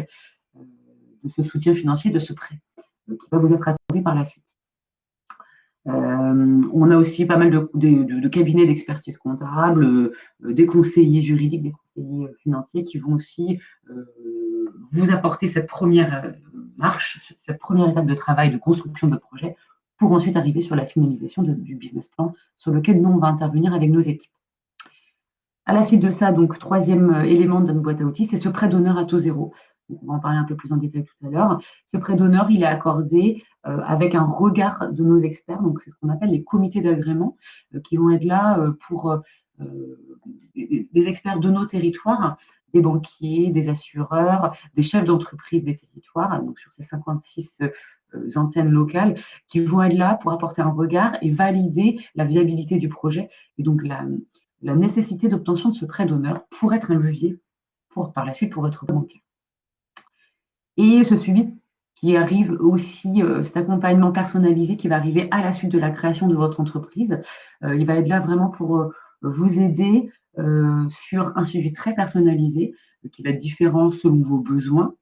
de ce soutien financier, de ce prêt qui va vous être accordé par la suite. On a aussi pas mal de cabinets d'expertise comptable, des conseillers juridiques, des conseillers financiers qui vont aussi vous apporter cette première marche, cette première étape de travail, de construction de votre projet, pour ensuite arriver sur la finalisation du business plan sur lequel nous, on va intervenir avec nos équipes. À la suite de ça, donc, troisième élément de notre boîte à outils, c'est ce prêt d'honneur à taux zéro. Donc, on va en parler un peu plus en détail tout à l'heure. Ce prêt d'honneur, il est accordé avec un regard de nos experts. Donc, c'est ce qu'on appelle les comités d'agrément qui vont être là pour des experts de nos territoires, des banquiers, des assureurs, des chefs d'entreprise des territoires, donc sur ces 56 antennes locales, qui vont être là pour apporter un regard et valider la viabilité du projet et donc la nécessité d'obtention de ce prêt d'honneur pour être un levier par la suite pour votre bancaire. Et ce suivi qui arrive aussi, cet accompagnement personnalisé qui va arriver à la suite de la création de votre entreprise, il va être là vraiment pour vous aider sur un suivi très personnalisé qui va être différent selon vos besoins.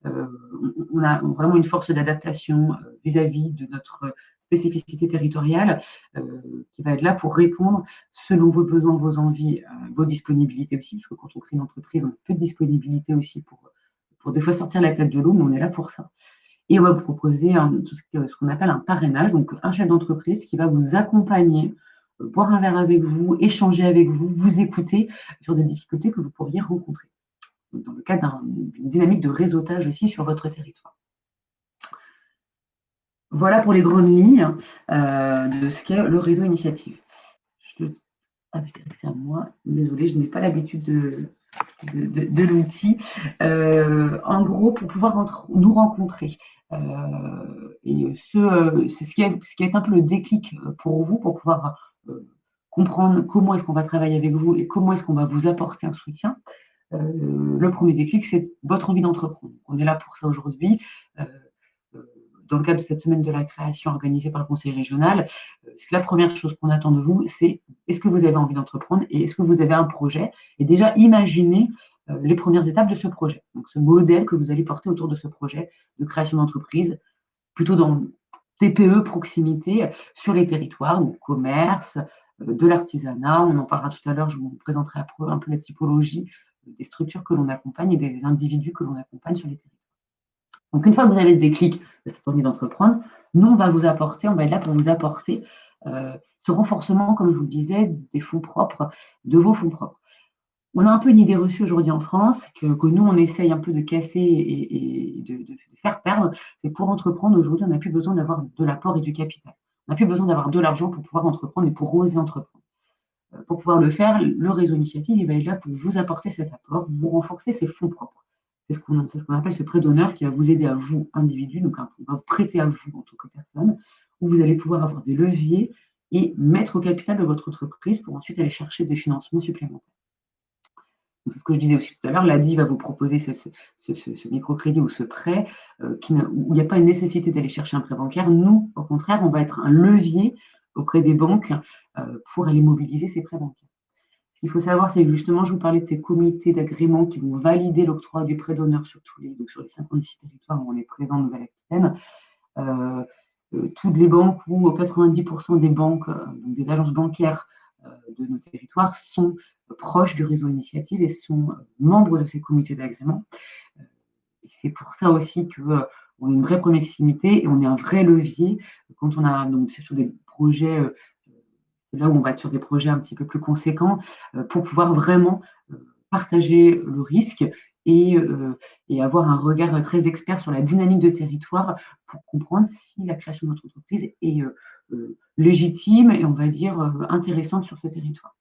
On a vraiment une force d'adaptation vis-à-vis de notre spécificité territoriale qui va être là pour répondre selon vos besoins, vos envies, vos disponibilités aussi, parce que quand on crée une entreprise, on a peu de disponibilité aussi pour des fois sortir la tête de l'eau, mais on est là pour ça. Et on va vous proposer ce qu'on appelle un parrainage, donc un chef d'entreprise qui va vous accompagner, boire un verre avec vous, échanger avec vous, vous écouter sur des difficultés que vous pourriez rencontrer, donc dans le cadre d'une dynamique de réseautage aussi sur votre territoire. Voilà pour les grandes lignes de ce qu'est le réseau initiative. C'est à moi, désolée, je n'ai pas l'habitude de l'outil. En gros, pour pouvoir nous rencontrer, et c'est ce qui est un peu le déclic pour vous, pour pouvoir comprendre comment est-ce qu'on va travailler avec vous et comment est-ce qu'on va vous apporter un soutien. Le premier déclic, c'est votre envie d'entreprendre. On est là pour ça aujourd'hui. Dans le cadre de cette semaine de la création organisée par le Conseil régional, la première chose qu'on attend de vous, c'est est-ce que vous avez envie d'entreprendre et est-ce que vous avez un projet? Et déjà, imaginez les premières étapes de ce projet. Donc, ce modèle que vous allez porter autour de ce projet de création d'entreprise, plutôt dans TPE, proximité, sur les territoires, donc commerce, de l'artisanat. On en parlera tout à l'heure, je vous présenterai un peu la typologie des structures que l'on accompagne et des individus que l'on accompagne sur les territoires. Donc, une fois que vous avez ce déclic de cette envie d'entreprendre, nous, on va être là pour vous apporter ce renforcement, comme je vous le disais, des fonds propres, de vos fonds propres. On a un peu une idée reçue aujourd'hui en France que nous, on essaye un peu de casser et de faire perdre. C'est pour entreprendre aujourd'hui, on n'a plus besoin d'avoir de l'apport et du capital. On n'a plus besoin d'avoir de l'argent pour pouvoir entreprendre et pour oser entreprendre. Pour pouvoir le faire, le réseau initiative, il va être là pour vous apporter cet apport, vous renforcer ces fonds propres. C'est ce qu'on appelle ce prêt d'honneur qui va vous aider à vous, individu, donc on va vous prêter à vous en tant que personne, où vous allez pouvoir avoir des leviers et mettre au capital de votre entreprise pour ensuite aller chercher des financements supplémentaires. C'est ce que je disais aussi tout à l'heure, l'ADI va vous proposer ce microcrédit ou ce prêt où il n'y a pas une nécessité d'aller chercher un prêt bancaire. Nous, au contraire, on va être un levier auprès des banques pour aller mobiliser ces prêts bancaires. Ce qu'il faut savoir, c'est que justement, je vous parlais de ces comités d'agrément qui vont valider l'octroi du prêt d'honneur sur les 56 territoires où on est présent en Nouvelle-Aquitaine. Toutes les banques ou 90% des banques, donc des agences bancaires de nos territoires sont proches du réseau initiative et sont membres de ces comités d'agrément. C'est pour ça aussi qu'on a une vraie proximité et on est un vrai levier quand on a, donc c'est sur des projets, c'est là où on va être sur des projets un petit peu plus conséquents pour pouvoir vraiment partager le risque et avoir un regard très expert sur la dynamique de territoire pour comprendre si la création de notre entreprise est légitime et on va dire intéressante sur ce territoire.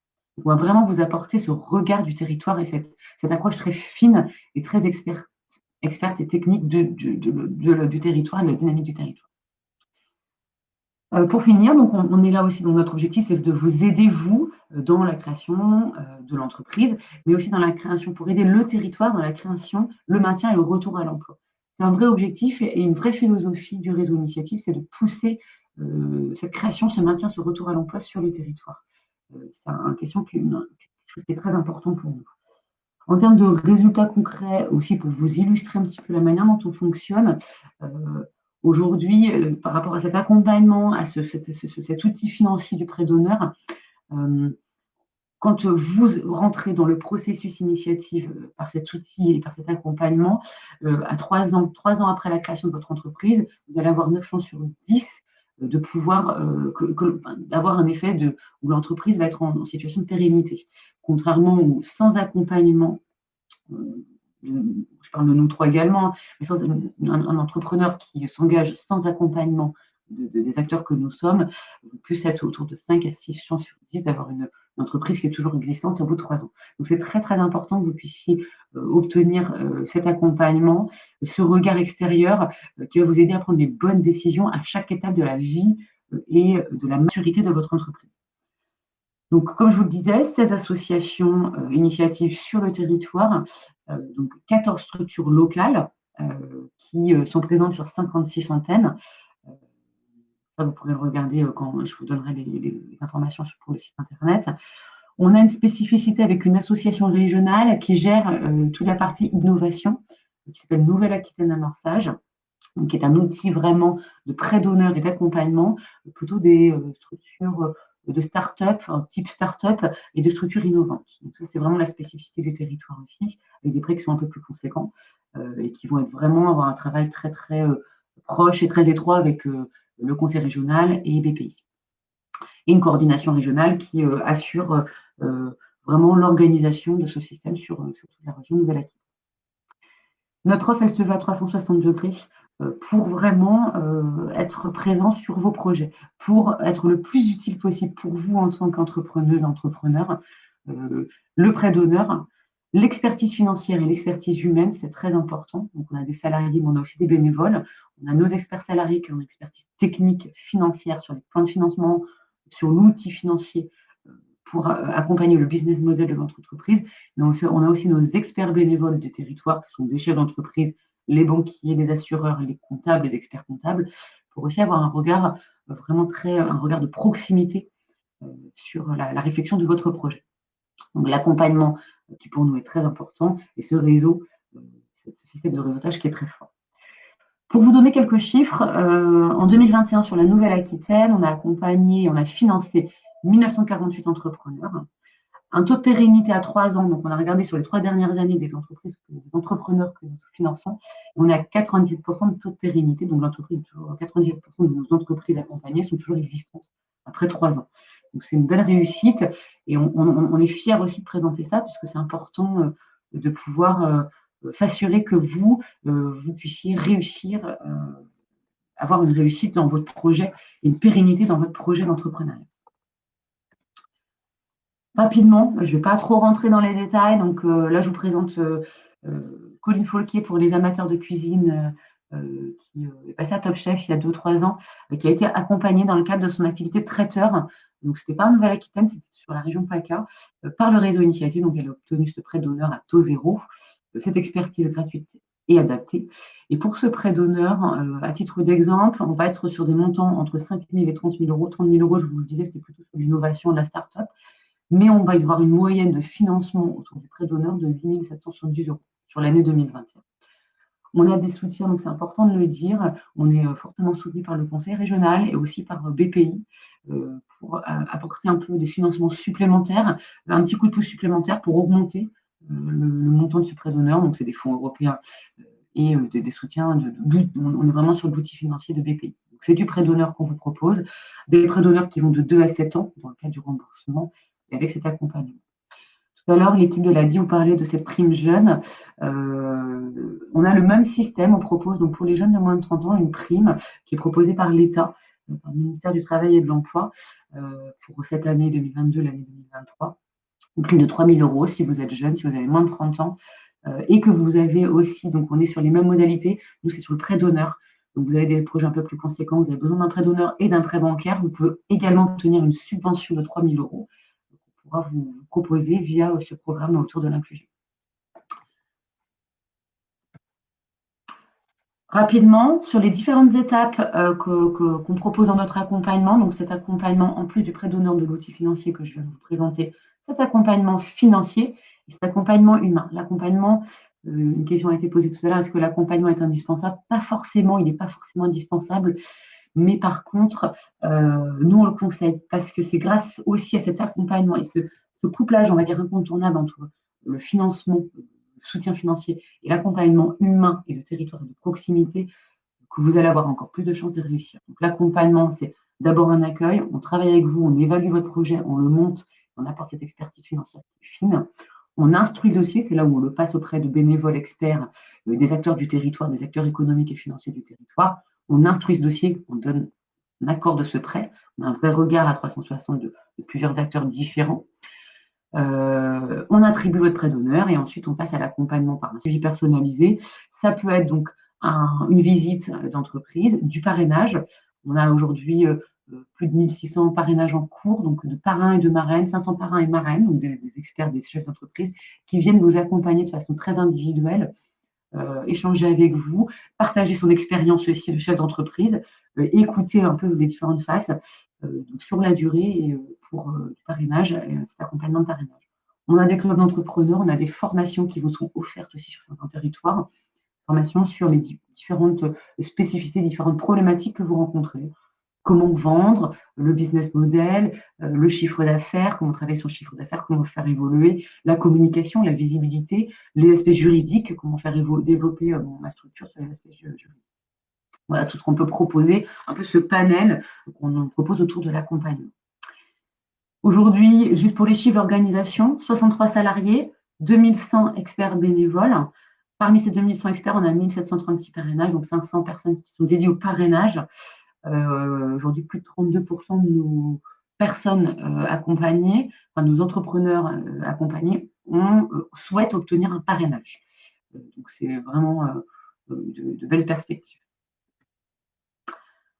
On va vraiment vous apporter ce regard du territoire et cette approche très fine et très experte et technique du territoire et de la dynamique du territoire. Pour finir, donc on est là aussi, donc notre objectif, c'est de vous aider, vous, dans la création de l'entreprise, mais aussi dans la création, pour aider le territoire dans la création, le maintien et le retour à l'emploi. C'est un vrai objectif et une vraie philosophie du réseau initiative, c'est de pousser cette création, ce maintien, ce retour à l'emploi sur les territoires. C'est quelque chose qui est très important pour nous. En termes de résultats concrets, aussi pour vous illustrer un petit peu la manière dont on fonctionne, aujourd'hui, par rapport à cet accompagnement, à cet outil financier du prêt d'honneur, quand vous rentrez dans le processus initiative par cet outil et par cet accompagnement, à 3 ans après la création de votre entreprise, vous allez avoir 9 chances sur 10 de pouvoir d'avoir un effet où l'entreprise va être en situation de pérennité. Contrairement où sans accompagnement, je parle de nous trois également, mais un entrepreneur qui s'engage sans accompagnement des acteurs que nous sommes, plus être autour de 5 à 6 chances sur 10 d'avoir une entreprise qui est toujours existante au bout de 3 ans. Donc c'est très très important que vous puissiez obtenir cet accompagnement, ce regard extérieur qui va vous aider à prendre les bonnes décisions à chaque étape de la vie et de la maturité de votre entreprise. Donc, comme je vous le disais, 16 associations initiatives sur le territoire, donc 14 structures locales qui sont présentes sur 56 antennes. Ça, vous pourrez le regarder quand je vous donnerai les informations pour le site internet. On a une spécificité avec une association régionale qui gère toute la partie innovation, qui s'appelle Nouvelle-Aquitaine Amorçage, qui est un outil vraiment de prêt d'honneur et d'accompagnement, plutôt des structures de start-up, type start-up et de structures innovantes. Donc ça, c'est vraiment la spécificité du territoire aussi, avec des prêts qui sont un peu plus conséquents et qui vont vraiment avoir un travail très, très proche et très étroit avec le conseil régional et BPI. Et une coordination régionale qui assure vraiment l'organisation de ce système sur toute la région Nouvelle-Aquitaine. Notre offre, elle se veut à 360 degrés pour vraiment être présent sur vos projets, pour être le plus utile possible pour vous en tant qu'entrepreneuse, entrepreneur. Le prêt d'honneur, l'expertise financière et l'expertise humaine, c'est très important. Donc, on a des salariés, mais on a aussi des bénévoles. On a nos experts salariés qui ont une expertise technique, financière sur les plans de financement, sur l'outil financier pour accompagner le business model de votre entreprise. Mais on a aussi nos experts bénévoles du territoire qui sont des chefs d'entreprise, les banquiers, les assureurs, les comptables, les experts comptables, pour aussi avoir un regard vraiment un regard de proximité sur la réflexion de votre projet. Donc l'accompagnement qui pour nous est très important et ce réseau, ce système de réseautage qui est très fort. Pour vous donner quelques chiffres, en 2021 sur la Nouvelle-Aquitaine, on a accompagné, on a financé 1948 entrepreneurs. Un taux de pérennité à 3 ans, donc on a regardé sur les 3 dernières années des entrepreneurs que nous finançons, on est à 97% de taux de pérennité, donc 97% de nos entreprises accompagnées sont toujours existantes après 3 ans. Donc c'est une belle réussite et on est fiers aussi de présenter ça puisque c'est important de pouvoir s'assurer que vous puissiez réussir, avoir une réussite dans votre projet et une pérennité dans votre projet d'entrepreneuriat. Rapidement, je ne vais pas trop rentrer dans les détails. Donc là, je vous présente Colline Folquier pour les amateurs de cuisine qui est passée à Top Chef il y a 2 ou 3 ans, qui a été accompagnée dans le cadre de son activité de traiteur. Donc, ce n'était pas en Nouvelle-Aquitaine, c'était sur la région PACA, par le réseau Initiative. Donc, elle a obtenu ce prêt d'honneur à taux zéro, cette expertise gratuite et adaptée. Et pour ce prêt d'honneur, à titre d'exemple, on va être sur des montants entre 5 000 et 30 000 euros. 30 000 euros, je vous le disais, c'était plutôt sur l'innovation de la start-up. Mais on va y avoir une moyenne de financement autour du prêt d'honneur de 8 770 € sur l'année 2021. On a des soutiens, donc c'est important de le dire. On est fortement soutenu par le conseil régional et aussi par BPI pour apporter un peu des financements supplémentaires, un petit coup de pouce supplémentaire pour augmenter le montant de ce prêt d'honneur. Donc c'est des fonds européens et des soutiens. On est vraiment sur l'outil financier de BPI. C'est du prêt d'honneur qu'on vous propose, des prêts d'honneur qui vont de 2 à 7 ans dans le cadre du remboursement et avec cet accompagnement. Tout à l'heure, l'équipe de l'ADI vous parlait de cette prime jeune. On a le même système, on propose donc pour les jeunes de moins de 30 ans une prime qui est proposée par l'État, par le ministère du Travail et de l'Emploi pour cette année 2022, l'année 2023. Une prime de 3 000 € si vous êtes jeune, si vous avez moins de 30 ans et que vous avez aussi, donc on est sur les mêmes modalités, nous c'est sur le prêt d'honneur. Donc vous avez des projets un peu plus conséquents, vous avez besoin d'un prêt d'honneur et d'un prêt bancaire, vous pouvez également obtenir une subvention de 3 000 €. On pourra vous proposer via ce programme autour de l'inclusion. Rapidement, sur les différentes étapes qu'on propose dans notre accompagnement, donc cet accompagnement en plus du prêt d'honneur de l'outil financier que je viens de vous présenter, cet accompagnement financier et cet accompagnement humain. L'accompagnement, une question a été posée tout à l'heure, est-ce que l'accompagnement est indispensable? Pas forcément, il n'est pas forcément indispensable, mais par contre, nous on le conseille parce que c'est grâce aussi à cet accompagnement et ce couplage, on va dire, incontournable entre le financement, le soutien financier et l'accompagnement humain et de territoire et de proximité que vous allez avoir encore plus de chances de réussir. Donc l'accompagnement, c'est d'abord un accueil, on travaille avec vous, on évalue votre projet, on le monte, on apporte cette expertise financière fine. On instruit le dossier, c'est là où on le passe auprès de bénévoles experts, des acteurs du territoire, des acteurs économiques et financiers du territoire. On instruit ce dossier, on donne un accord de ce prêt, on a un vrai regard à 360 de plusieurs acteurs différents. On attribue votre prêt d'honneur et ensuite on passe à l'accompagnement par un suivi personnalisé. Ça peut être donc une visite d'entreprise, du parrainage. On a aujourd'hui plus de 1600 parrainages en cours, donc de parrains et de marraines, 500 parrains et marraines, donc des experts, des chefs d'entreprise qui viennent vous accompagner de façon très individuelle, échanger avec vous, partager son expérience aussi de chef d'entreprise, écouter un peu les différentes faces sur la durée pour du parrainage, cet accompagnement de parrainage. On a des clubs d'entrepreneurs, on a des formations qui vous sont offertes aussi sur certains territoires, formations sur les différentes spécificités, différentes problématiques que vous rencontrez. Comment vendre, le business model, le chiffre d'affaires, comment travailler sur le chiffre d'affaires, comment le faire évoluer, la communication, la visibilité, les aspects juridiques, comment faire développer ma structure sur les aspects juridiques. Voilà tout ce qu'on peut proposer, un peu ce panel qu'on propose autour de l'accompagnement. Aujourd'hui, juste pour les chiffres d'organisation, 63 salariés, 2100 experts bénévoles. Parmi ces 2100 experts, on a 1736 parrainages, donc 500 personnes qui sont dédiées au parrainage. Aujourd'hui, plus de 32% de nos personnes accompagnées, enfin nos entrepreneurs accompagnés, souhaitent obtenir un parrainage. Donc, c'est vraiment de belles perspectives.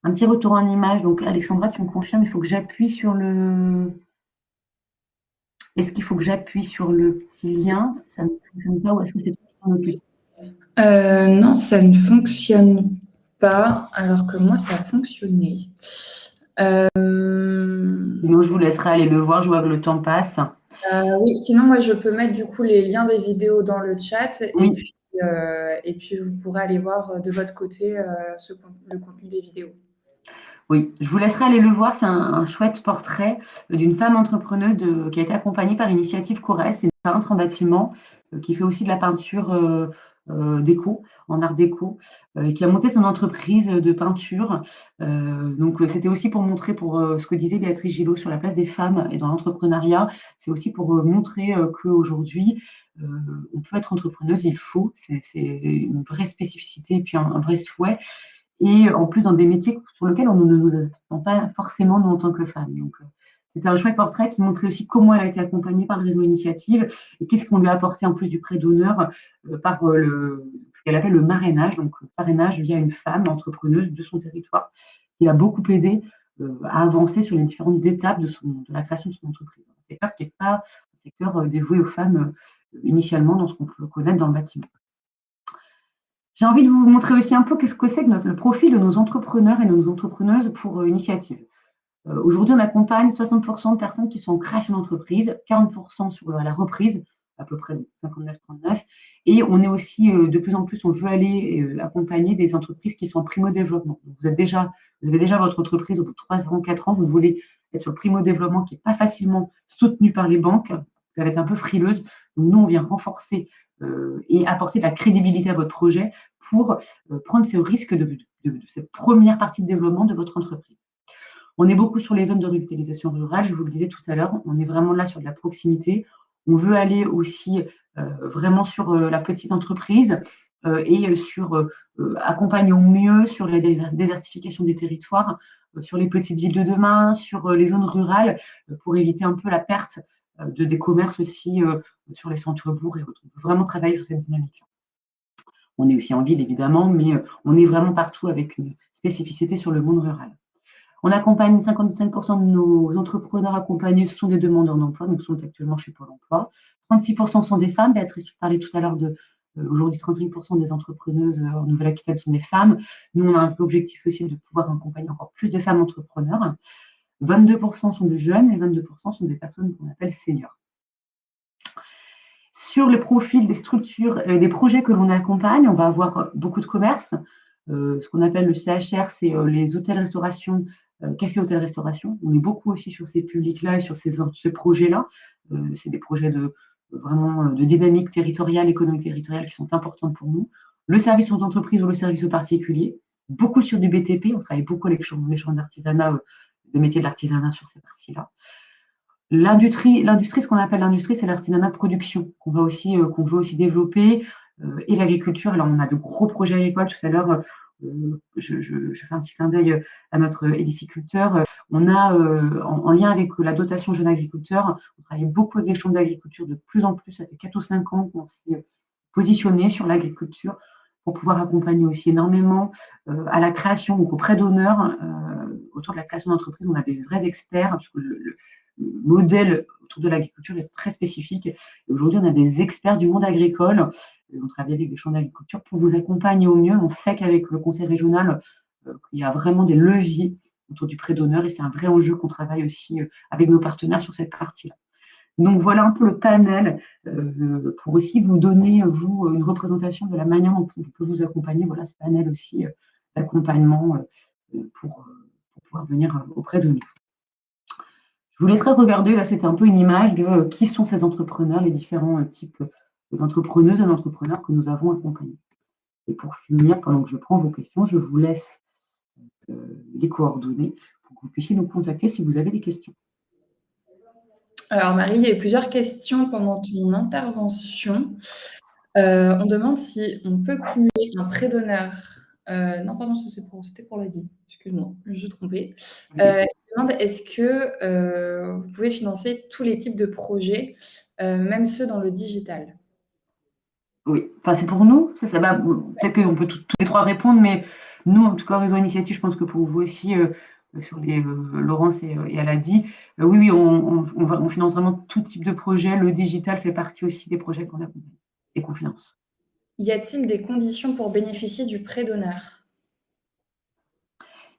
Un petit retour en image. Donc, Alexandra, tu me confirmes, il faut que j'appuie sur le... Est-ce qu'il faut que j'appuie sur le petit lien? Ça ne fonctionne pas ou est-ce que c'est non, ça ne fonctionne pas, alors que moi, ça a fonctionné. Sinon, je vous laisserai aller le voir, je vois que le temps passe. Oui, sinon, moi, je peux mettre du coup les liens des vidéos dans le chat Oui. et puis vous pourrez aller voir de votre côté le contenu des vidéos. Oui, je vous laisserai aller le voir. C'est un chouette portrait d'une femme entrepreneuse qui a été accompagnée par Initiative Corrèze. C'est une peintre en bâtiment qui fait aussi de la peinture déco, en art déco, et qui a monté son entreprise de peinture. Donc, c'était aussi pour montrer, pour ce que disait Béatrice Gillot sur la place des femmes et dans l'entrepreneuriat, c'est aussi pour montrer qu'aujourd'hui, on peut être entrepreneuse, il faut. C'est une vraie spécificité et puis un vrai souhait. Et en plus dans des métiers sur lesquels on ne nous attend pas forcément, nous, en tant que femmes. Donc, c'était un chouette portrait qui montrait aussi comment elle a été accompagnée par le réseau Initiative et qu'est-ce qu'on lui a apporté en plus du prêt d'honneur par ce qu'elle appelle le marrainage, donc le parrainage via une femme entrepreneuse de son territoire, qui l'a beaucoup aidé à avancer sur les différentes étapes de la création de son entreprise. Un secteur qui n'est pas un secteur dévoué aux femmes initialement dans ce qu'on peut connaître dans le bâtiment. J'ai envie de vous montrer aussi un peu qu'est-ce que c'est que le profil de nos entrepreneurs et de nos entrepreneuses pour Initiative. Aujourd'hui, on accompagne 60% de personnes qui sont en création d'entreprise, 40% sur la reprise, à peu près 59-39. Et on est aussi, de plus en plus, on veut aller accompagner des entreprises qui sont en primo-développement. Vous avez déjà votre entreprise au bout de 3 ans, 4 ans, vous voulez être sur le primo-développement qui n'est pas facilement soutenu par les banques, qui va être un peu frileuse. Donc, nous, on vient renforcer et apporter de la crédibilité à votre projet pour prendre ce risque de cette première partie de développement de votre entreprise. On est beaucoup sur les zones de revitalisation rurale, je vous le disais tout à l'heure, on est vraiment là sur de la proximité. On veut aller aussi vraiment sur la petite entreprise et sur accompagner au mieux sur la désertification des territoires, sur les petites villes de demain, sur les zones rurales, pour éviter un peu la perte des commerces aussi sur les centres-bourgs et autres. On peut vraiment travailler sur cette dynamique. On est aussi en ville, évidemment, mais on est vraiment partout avec une spécificité sur le monde rural. On accompagne 55% de nos entrepreneurs accompagnés, ce sont des demandeurs d'emploi, donc sont actuellement chez Pôle emploi. 36% sont des femmes. Béatrice parlait tout à l'heure aujourd'hui 35% des entrepreneuses en Nouvelle-Aquitaine sont des femmes. Nous, on a un objectif aussi de pouvoir accompagner encore plus de femmes entrepreneurs. 22% sont des jeunes et 22% sont des personnes qu'on appelle seniors. Sur le profil des structures, des projets que l'on accompagne, on va avoir beaucoup de commerces. Ce qu'on appelle le CHR, c'est les hôtels-restauration, café-hôtel-restauration. On est beaucoup aussi sur ces publics-là et sur ces projets-là. C'est des projets vraiment de dynamique territoriale, économique territoriale qui sont importantes pour nous. Le service aux entreprises ou le service aux particuliers. Beaucoup sur du BTP. On travaille beaucoup avec les champs d'artisanat, de métiers de l'artisanat sur ces parties-là. L'industrie, ce qu'on appelle l'industrie, c'est l'artisanat de production qu'on veut aussi développer, et l'agriculture. Alors, on a de gros projets agricoles. Tout à l'heure, je fais un petit clin d'œil à notre héliciculteur. On a, en lien avec la dotation jeunes agriculteurs, on travaille beaucoup avec les chambres d'agriculture de plus en plus. Ça fait 4 ou 5 ans qu'on s'est positionné sur l'agriculture pour pouvoir accompagner aussi énormément à la création, donc auprès d'honneurs. Autour de la création d'entreprise, on a des vrais experts, parce que le modèle autour de l'agriculture est très spécifique. Et aujourd'hui, on a des experts du monde agricole. On travaille avec des chambres d'agriculture pour vous accompagner au mieux. On sait qu'avec le conseil régional, il y a vraiment des leviers autour du prêt d'honneur et c'est un vrai enjeu qu'on travaille aussi avec nos partenaires sur cette partie-là. Donc voilà un peu le panel pour aussi vous donner, vous, une représentation de la manière dont on peut vous accompagner. Voilà ce panel aussi d'accompagnement pour pouvoir venir auprès de nous. Je vous laisserai regarder, là c'était un peu une image de qui sont ces entrepreneurs, les différents types d'entrepreneuses et d'entrepreneurs que nous avons accompagnés. Et pour finir, pendant que je prends vos questions, je vous laisse les coordonnées pour que vous puissiez nous contacter si vous avez des questions. Alors Marie, il y a eu plusieurs questions pendant ton intervention. On demande si on peut cumuler un prêt d'honneur. Non, pardon, c'était pour l'ADI. Excuse-moi, je me suis trompée. Je demande, est-ce que vous pouvez financer tous les types de projets, même ceux dans le digital? Oui, enfin c'est pour nous. Peut-être qu'on peut tous les trois répondre, mais nous, en tout cas, Réseau Initiative, je pense que pour vous aussi, sur les Laurence et Aladi, oui, on finance vraiment tout type de projet. Le digital fait partie aussi des projets qu'on accompagne et qu'on finance. Y a-t-il des conditions pour bénéficier du prêt d'honneur?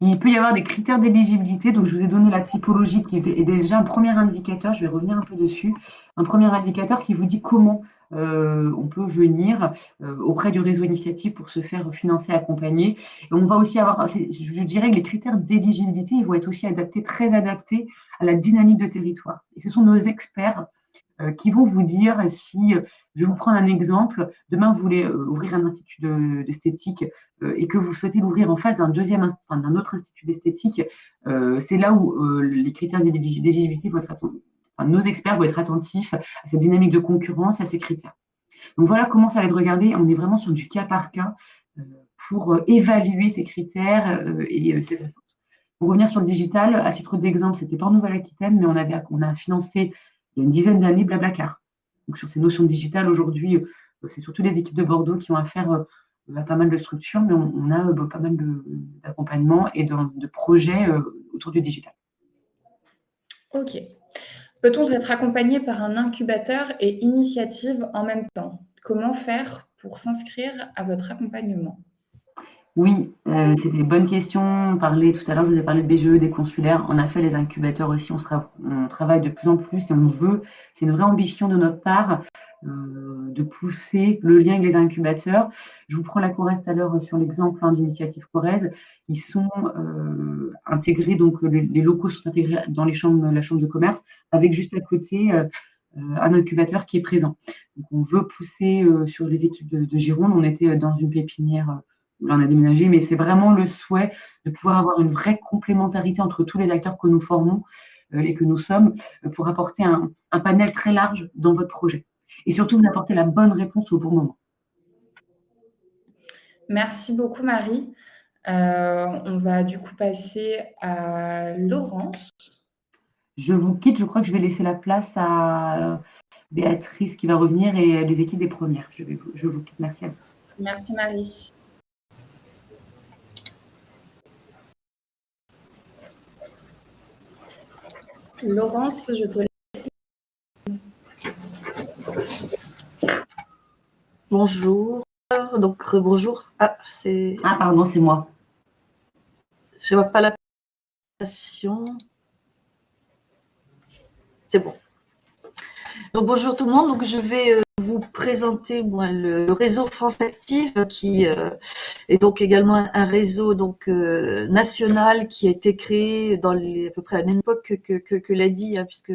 Il peut y avoir des critères d'éligibilité. Donc, je vous ai donné la typologie qui est déjà un premier indicateur. Je vais revenir un peu dessus. Un premier indicateur qui vous dit comment on peut venir auprès du réseau initiative pour se faire financer, accompagner. Et on va aussi avoir, je dirais que les critères d'éligibilité, ils vont être aussi très adaptés à la dynamique de territoire. Et ce sont nos experts qui vont vous dire si, je vais vous prendre un exemple, demain vous voulez ouvrir un institut d'esthétique et que vous souhaitez l'ouvrir en face d'un autre institut d'esthétique, c'est là où les critères d'éligibilité vont être nos experts vont être attentifs à cette dynamique de concurrence, à ces critères. Donc voilà comment ça va être regardé. On est vraiment sur du cas par cas pour évaluer ces critères et ces attentes. Pour revenir sur le digital, à titre d'exemple, c'était pas en Nouvelle-Aquitaine, mais on a financé il y a une dizaine d'années Blablacar. Donc sur ces notions digitales, aujourd'hui, c'est surtout les équipes de Bordeaux qui ont affaire à pas mal de structures, mais on a pas mal d'accompagnement et de projets autour du digital. Ok. Peut-on être accompagné par un incubateur et initiative en même temps? Comment faire pour s'inscrire à votre accompagnement? Oui, c'était une bonne question. Tout à l'heure, je vous ai parlé de BGE, des consulaires. On a fait les incubateurs aussi. On travaille de plus en plus et c'est une vraie ambition de notre part de pousser le lien avec les incubateurs. Je vous prends la Corrèze tout à l'heure sur l'exemple d'initiative Corrèze. Ils sont intégrés, donc les locaux sont intégrés dans la chambre de commerce, avec juste à côté un incubateur qui est présent. Donc, on veut pousser sur les équipes de Gironde. On était dans une pépinière où on a déménagé, mais c'est vraiment le souhait de pouvoir avoir une vraie complémentarité entre tous les acteurs que nous formons et que nous sommes pour apporter un panel très large dans votre projet. Et surtout, vous apporter la bonne réponse au bon moment. Merci beaucoup, Marie. On va du coup passer à Laurence. Je vous quitte. Je crois que je vais laisser la place à Béatrice qui va revenir et les équipes des premières. Je vous quitte. Merci à vous. Merci, Marie. Laurence, je te laisse. Bonjour. Donc, bonjour. Ah, pardon, c'est moi. Je ne vois pas la présentation. C'est bon. Donc, bonjour tout le monde. Donc, je vais vous présenter moi, le réseau France Active qui est donc également un réseau national qui a été créé dans à peu près la même époque que l'ADI, hein, puisque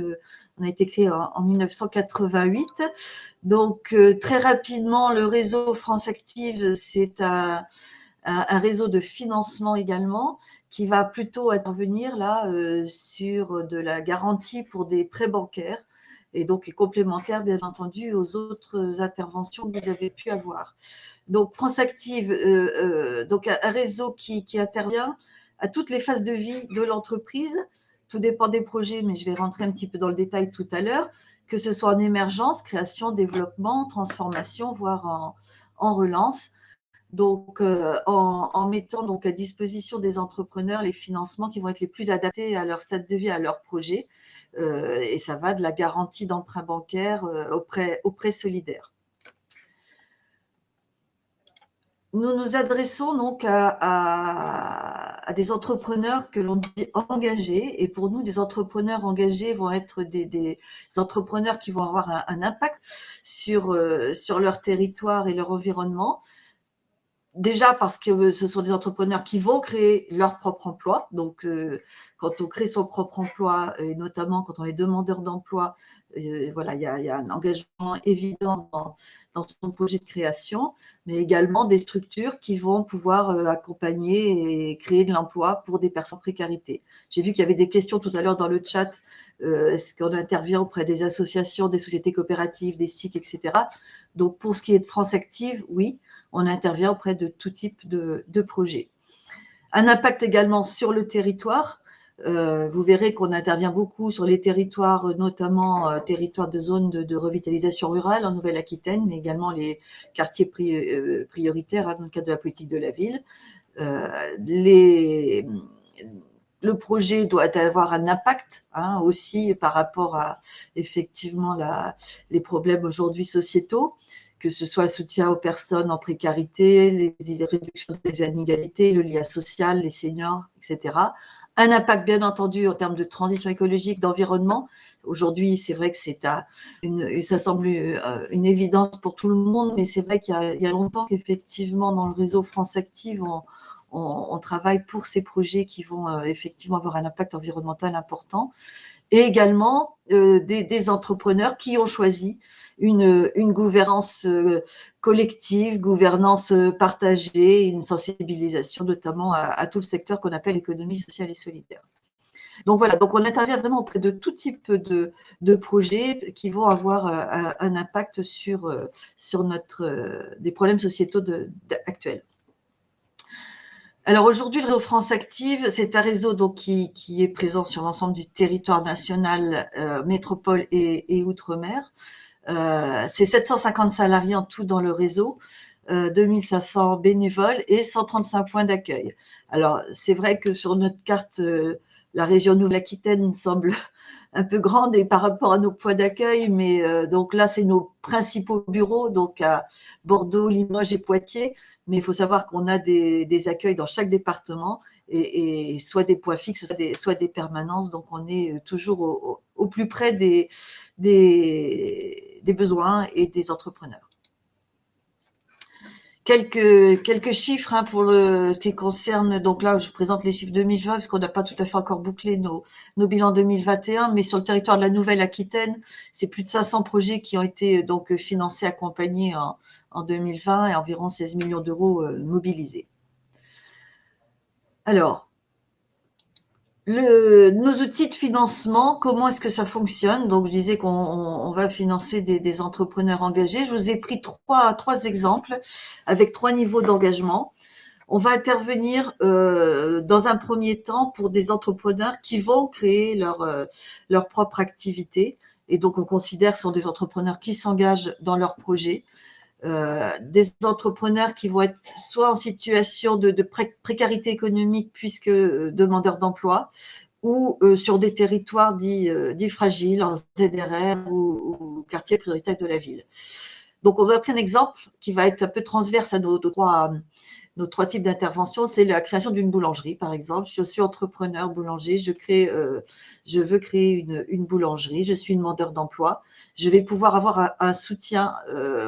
on a été créé en 1988. Donc, très rapidement, le réseau France Active, c'est un réseau de financement également qui va plutôt intervenir là sur de la garantie pour des prêts bancaires et donc est complémentaire bien entendu aux autres interventions que vous avez pu avoir. Donc France Active, donc un réseau qui intervient à toutes les phases de vie de l'entreprise. Tout dépend des projets, mais je vais rentrer un petit peu dans le détail tout à l'heure, que ce soit en émergence, création, développement, transformation, voire en relance. Donc, en mettant donc à disposition des entrepreneurs les financements qui vont être les plus adaptés à leur stade de vie, à leur projet. Et ça va de la garantie d'emprunt bancaire au prêt solidaire. Nous nous adressons donc à des entrepreneurs que l'on dit engagés. Et pour nous, des entrepreneurs engagés vont être des entrepreneurs qui vont avoir un impact sur leur territoire et leur environnement. Déjà parce que ce sont des entrepreneurs qui vont créer leur propre emploi. Donc, quand on crée son propre emploi, et notamment quand on est demandeur d'emploi, voilà, il y a un engagement évident dans son projet de création, mais également des structures qui vont pouvoir accompagner et créer de l'emploi pour des personnes en précarité. J'ai vu qu'il y avait des questions tout à l'heure dans le chat. Est-ce qu'on intervient auprès des associations, des sociétés coopératives, des SIC, etc. Donc, pour ce qui est de France Active, oui, on intervient auprès de tout type de projets. Un impact également sur le territoire. Vous verrez qu'on intervient beaucoup sur les territoires, notamment territoires de zones de revitalisation rurale en Nouvelle-Aquitaine, mais également les quartiers prioritaires dans le cadre de la politique de la ville. Le projet doit avoir un impact aussi par rapport à effectivement les problèmes aujourd'hui sociétaux, que ce soit le soutien aux personnes en précarité, les réductions des inégalités, le lien social, les seniors, etc. Un impact, bien entendu, en termes de transition écologique, d'environnement. Aujourd'hui, c'est vrai que ça semble une évidence pour tout le monde, mais c'est vrai qu'il y a longtemps qu'effectivement, dans le réseau France Active, on travaille pour ces projets qui vont effectivement avoir un impact environnemental important. Et également des entrepreneurs qui ont choisi une gouvernance collective, gouvernance partagée, une sensibilisation notamment à tout le secteur qu'on appelle l'économie sociale et solidaire. Donc voilà, donc on intervient vraiment auprès de tout type de projets qui vont avoir un impact sur des problèmes sociétaux actuels. Alors aujourd'hui, le réseau France Active, c'est un réseau donc qui est présent sur l'ensemble du territoire national, métropole et outre-mer. C'est 750 salariés en tout dans le réseau, 2500 bénévoles et 135 points d'accueil. Alors c'est vrai que sur notre carte, la région Nouvelle-Aquitaine semble un peu grande et par rapport à nos points d'accueil, mais donc là, c'est nos principaux bureaux, donc à Bordeaux, Limoges et Poitiers, mais il faut savoir qu'on a des accueils dans chaque département et soit des points fixes, soit des permanences, donc on est toujours au plus près des besoins et des entrepreneurs. Quelques chiffres pour ce qui concerne, donc là je présente les chiffres 2020 parce qu'on n'a pas tout à fait encore bouclé nos bilans 2021, mais sur le territoire de la Nouvelle-Aquitaine, c'est plus de 500 projets qui ont été donc financés, accompagnés en 2020 et environ 16 millions d'euros mobilisés. Alors, nos outils de financement, comment est-ce que ça fonctionne? Donc, je disais qu'on va financer des entrepreneurs engagés. Je vous ai pris trois exemples avec 3 niveaux d'engagement. On va intervenir dans un premier temps pour des entrepreneurs qui vont créer leur propre activité. Et donc, on considère que ce sont des entrepreneurs qui s'engagent dans leur projet. Des entrepreneurs qui vont être soit en situation de précarité économique puisque demandeurs d'emploi, ou sur des territoires dits fragiles, en ZRR ou quartier prioritaire de la ville. Donc, on va prendre un exemple qui va être un peu transverse à nos trois types d'intervention. C'est la création d'une boulangerie, par exemple. Je suis entrepreneur boulanger, je veux créer une boulangerie, je suis demandeur d'emploi. Je vais pouvoir avoir un soutien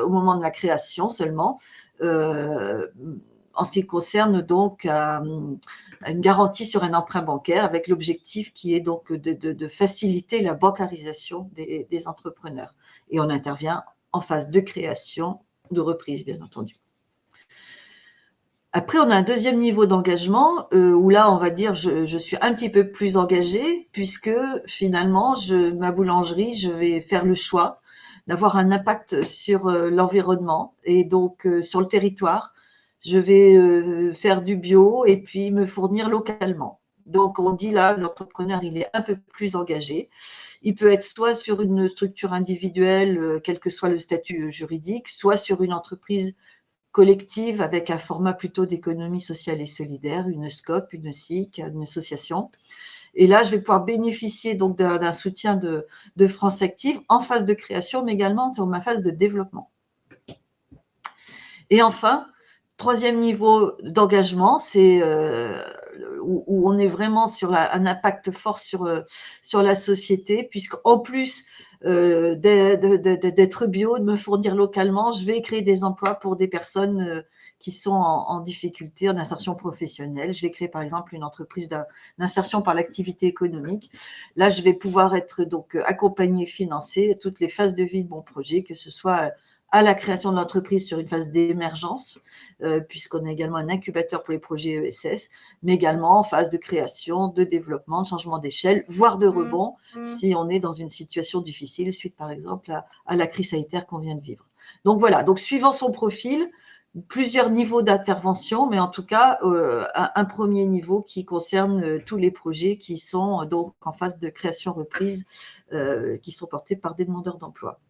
au moment de la création seulement, en ce qui concerne donc une garantie sur un emprunt bancaire avec l'objectif qui est donc de faciliter la bancarisation des entrepreneurs. Et on intervient en phase de création, de reprise, bien entendu. Après, on a un deuxième niveau d'engagement où là, on va dire, je suis un petit peu plus engagée puisque finalement, ma boulangerie, je vais faire le choix d'avoir un impact sur l'environnement et donc sur le territoire. Je vais faire du bio et puis me fournir localement. Donc, on dit là, l'entrepreneur, il est un peu plus engagé. Il peut être soit sur une structure individuelle, quel que soit le statut juridique, soit sur une entreprise collective avec un format plutôt d'économie sociale et solidaire, une SCOP, une SIC, une association. Et là, je vais pouvoir bénéficier donc d'un soutien de France Active en phase de création, mais également sur ma phase de développement. Et enfin, troisième niveau d'engagement, c'est où on est vraiment sur un impact fort sur la société, puisqu'en plus d'être bio, de me fournir localement, je vais créer des emplois pour des personnes qui sont en difficulté, en insertion professionnelle. Je vais créer par exemple une entreprise d'insertion par l'activité économique. Là, je vais pouvoir être donc accompagnée, financée à toutes les phases de vie de mon projet, que ce soit à la création de l'entreprise sur une phase d'émergence, puisqu'on a également un incubateur pour les projets ESS, mais également en phase de création, de développement, de changement d'échelle, voire de rebond, si on est dans une situation difficile, suite par exemple à la crise sanitaire qu'on vient de vivre. Donc voilà, donc suivant son profil, plusieurs niveaux d'intervention, mais en tout cas, un premier niveau qui concerne tous les projets qui sont donc en phase de création reprise, qui sont portés par des demandeurs d'emploi.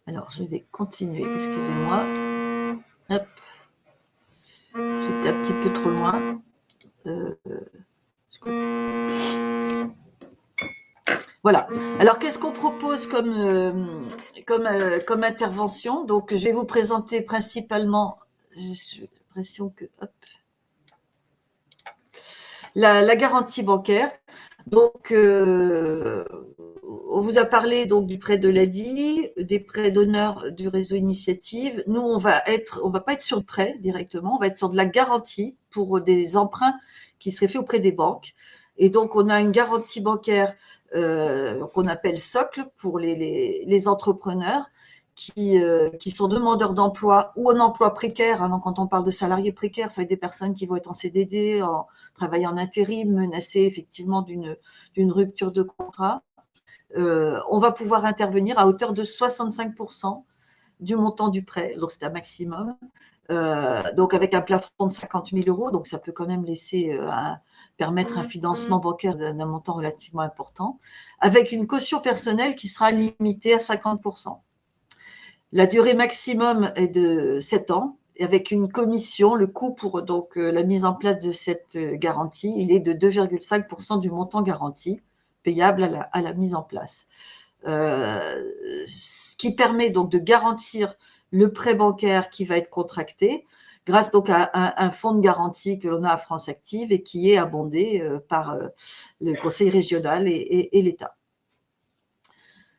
Alors, je vais continuer, excusez-moi. Hop. J'étais un petit peu trop loin. Voilà. Alors, qu'est-ce qu'on propose comme intervention? Donc, je vais vous présenter principalement, j'ai l'impression que, hop, la garantie bancaire. Donc, on vous a parlé donc du prêt de l'ADI, des prêts d'honneur du réseau Initiative. Nous, on va pas être sur le prêt directement, on va être sur de la garantie pour des emprunts qui seraient faits auprès des banques. Et donc, on a une garantie bancaire qu'on appelle socle pour les entrepreneurs qui sont demandeurs d'emploi ou en emploi précaire. Donc, quand on parle de salariés précaires, ça va être des personnes qui vont être en CDD, en travail en intérim, menacées effectivement d'une rupture de contrat. On va pouvoir intervenir à hauteur de 65% du montant du prêt, donc c'est un maximum. Donc avec un plafond de 50 000 €, donc ça peut quand même permettre un financement bancaire d'un montant relativement important, avec une caution personnelle qui sera limitée à 50%. La durée maximum est de 7 ans, et avec une commission, le coût pour donc la mise en place de cette garantie, il est de 2,5% du montant garanti, payable à la mise en place. Ce qui permet donc de garantir le prêt bancaire qui va être contracté grâce donc à un fonds de garantie que l'on a à France Active et qui est abondé par le conseil régional et l'État.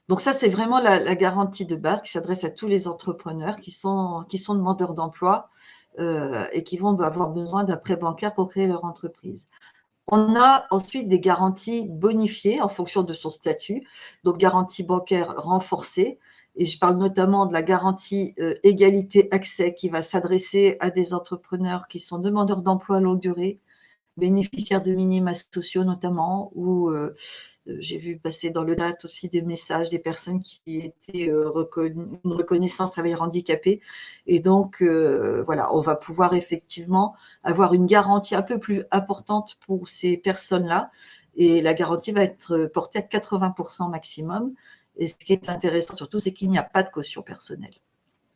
Donc ça, c'est vraiment la garantie de base qui s'adresse à tous les entrepreneurs qui sont demandeurs d'emploi et qui vont avoir besoin d'un prêt bancaire pour créer leur entreprise. On a ensuite des garanties bonifiées en fonction de son statut, donc garantie bancaire renforcée. Et je parle notamment de la garantie égalité accès qui va s'adresser à des entrepreneurs qui sont demandeurs d'emploi à longue durée, bénéficiaires de minima sociaux notamment, ou j'ai vu passer dans le chat aussi des messages des personnes qui étaient une reconnaissance travailleurs handicapés. Et donc, voilà, on va pouvoir effectivement avoir une garantie un peu plus importante pour ces personnes-là. Et la garantie va être portée à 80% maximum. Et ce qui est intéressant surtout, c'est qu'il n'y a pas de caution personnelle.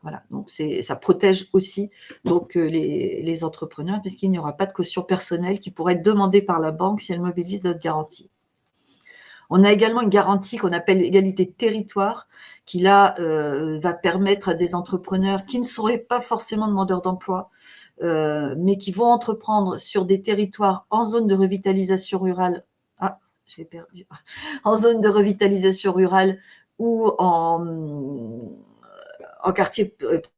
Voilà, donc ça protège aussi donc, les entrepreneurs puisqu'il n'y aura pas de caution personnelle qui pourrait être demandée par la banque si elle mobilise notre garantie. On a également une garantie qu'on appelle égalité de territoire qui là va permettre à des entrepreneurs qui ne seraient pas forcément demandeurs d'emploi mais qui vont entreprendre sur des territoires en zone de revitalisation rurale. Ah, j'ai perdu. En zone de revitalisation rurale ou en quartier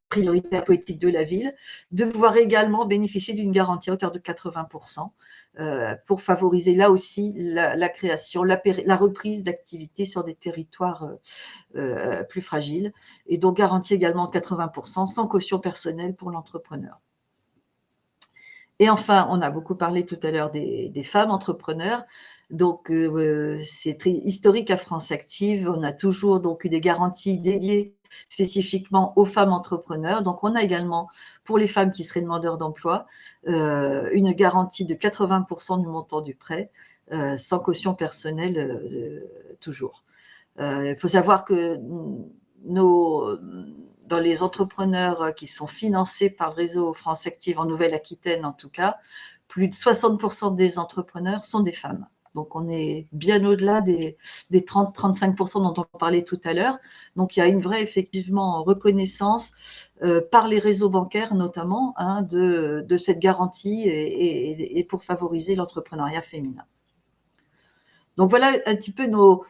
prioritaire politique de la ville, de pouvoir également bénéficier d'une garantie à hauteur de 80% pour favoriser là aussi la création, la reprise d'activité sur des territoires plus fragiles, et donc garantie également de 80% sans caution personnelle pour l'entrepreneur. Et enfin, on a beaucoup parlé tout à l'heure des femmes entrepreneurs. Donc, c'est très historique à France Active. On a toujours donc eu des garanties dédiées spécifiquement aux femmes entrepreneurs. Donc, on a également, pour les femmes qui seraient demandeurs d'emploi, une garantie de 80% du montant du prêt, sans caution personnelle toujours. Il faut savoir que dans les entrepreneurs qui sont financés par le réseau France Active en Nouvelle-Aquitaine en tout cas, plus de 60% des entrepreneurs sont des femmes. Donc, on est bien au-delà des 30-35% dont on parlait tout à l'heure. Donc, il y a une vraie, effectivement, reconnaissance par les réseaux bancaires, notamment, hein, de cette garantie et pour favoriser l'entrepreneuriat féminin. Donc, voilà un petit peu nos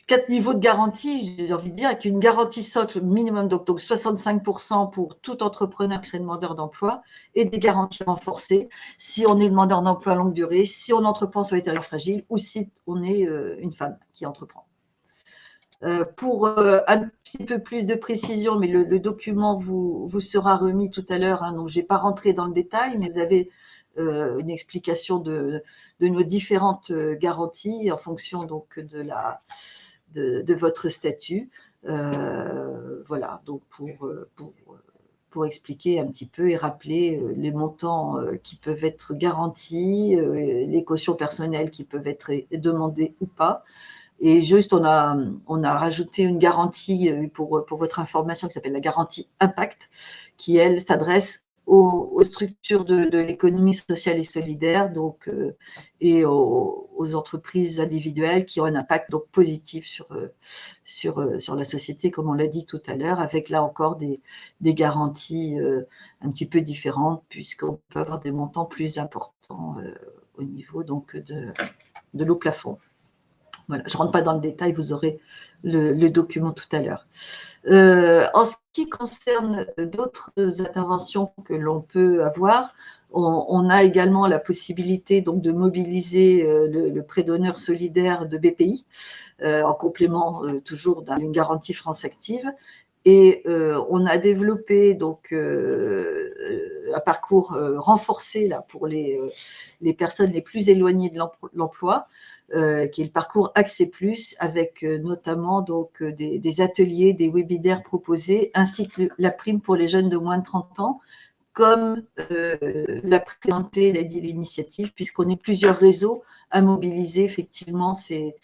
4 niveaux de garantie, j'ai envie de dire, avec une garantie socle minimum, donc 65% pour tout entrepreneur qui serait demandeur d'emploi, et des garanties renforcées si on est demandeur d'emploi à longue durée, si on entreprend sur les territoires fragiles ou si on est une femme qui entreprend. Pour un petit peu plus de précision, mais le document vous sera remis tout à l'heure, hein, donc je n'ai pas rentré dans le détail, mais vous avez une explication de nos différentes garanties en fonction donc de votre statut. Voilà, donc pour expliquer un petit peu et rappeler les montants qui peuvent être garantis, les cautions personnelles qui peuvent être demandées ou pas. Et juste, on a rajouté une garantie pour votre information qui s'appelle la garantie Impact, qui, elle, s'adresse aux structures de l'économie sociale et solidaire, donc, et aux entreprises individuelles qui ont un impact donc positif sur la société, comme on l'a dit tout à l'heure, avec là encore des garanties un petit peu différentes, puisqu'on peut avoir des montants plus importants au niveau donc de l'eau plafond. Voilà, je ne rentre pas dans le détail, vous aurez le document tout à l'heure. En ce qui concerne d'autres interventions que l'on peut avoir, on a également la possibilité donc, de mobiliser le prêt d'honneur solidaire de BPI, en complément toujours d'une garantie France Active. Et on a développé donc un parcours renforcé là, pour les personnes les plus éloignées de l'emploi, qui est le parcours Accès Plus, avec notamment donc, des ateliers, des webinaires proposés, ainsi que la prime pour les jeunes de moins de 30 ans, comme l'a présenté, l'a dit l'initiative, puisqu'on est plusieurs réseaux à mobiliser effectivement ces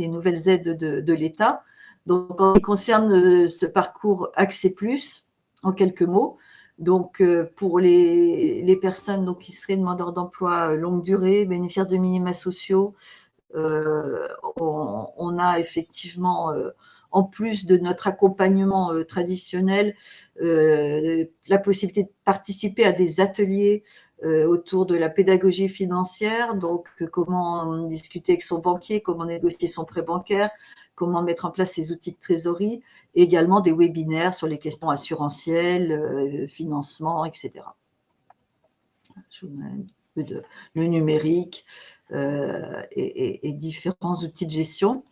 nouvelles aides de l'État. Donc, en ce qui concerne ce parcours Accès Plus, en quelques mots, donc pour les personnes donc, qui seraient demandeurs d'emploi longue durée, bénéficiaires de minima sociaux, on a effectivement, en plus de notre accompagnement traditionnel, la possibilité de participer à des ateliers autour de la pédagogie financière, donc comment discuter avec son banquier, comment négocier son prêt bancaire, comment mettre en place ces outils de trésorerie, et également des webinaires sur les questions assurantielles, financement, etc. Je vous mets un peu le numérique et différents outils de gestion.